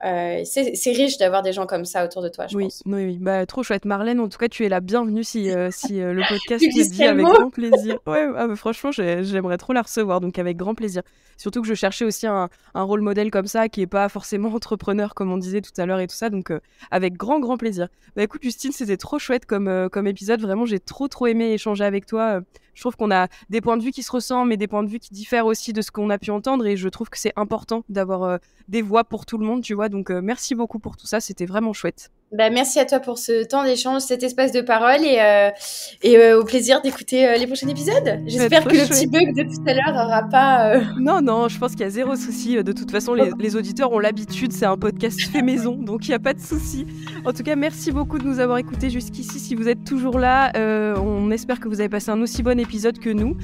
C'est riche d'avoir des gens comme ça autour de toi, je Oui, pense. oui, oui. Bah, trop chouette. Marlène, en tout cas, tu es la bienvenue si le Tu podcast te glisses dit, quel avec mot? grand plaisir. Ouais, ah, bah, franchement, j'aimerais trop la recevoir, donc avec grand plaisir. Surtout que je cherchais aussi un rôle modèle comme ça, qui est pas forcément entrepreneur, comme on disait tout à l'heure et tout ça, donc avec grand, grand plaisir. Bah écoute, Justine, c'était trop chouette comme épisode. Vraiment, j'ai trop, trop aimé échanger avec toi. Je trouve qu'on a des points de vue qui se ressemblent, mais des points de vue qui diffèrent aussi de ce qu'on a pu entendre. Et je trouve que c'est important d'avoir des voix pour tout le monde, tu vois. Donc, merci beaucoup pour tout ça. C'était vraiment chouette. Bah, merci à toi pour ce temps d'échange, cet espace de parole et au plaisir d'écouter les prochains épisodes. J'espère que le petit bug de tout à l'heure n'aura pas... Non, je pense qu'il y a zéro souci. De toute façon, les auditeurs ont l'habitude, c'est un podcast fait maison, donc il n'y a pas de souci. En tout cas, merci beaucoup de nous avoir écoutés jusqu'ici. Si vous êtes toujours là, on espère que vous avez passé un aussi bon épisode que nous.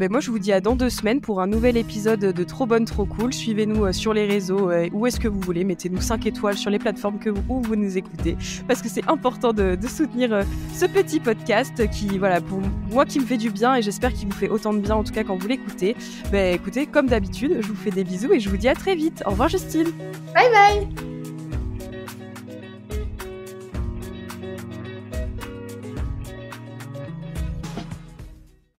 Moi, je vous dis à dans 2 semaines pour un nouvel épisode de Trop Bonne, Trop Cool. Suivez-nous sur les réseaux, où est-ce que vous voulez. Mettez-nous 5 étoiles sur les plateformes où vous nous écoutez. Parce que c'est important de soutenir ce petit podcast qui, voilà, pour moi, qui me fait du bien et j'espère qu'il vous fait autant de bien, en tout cas, quand vous l'écoutez. Écoutez, comme d'habitude, je vous fais des bisous et je vous dis à très vite. Au revoir, Justine. Bye bye.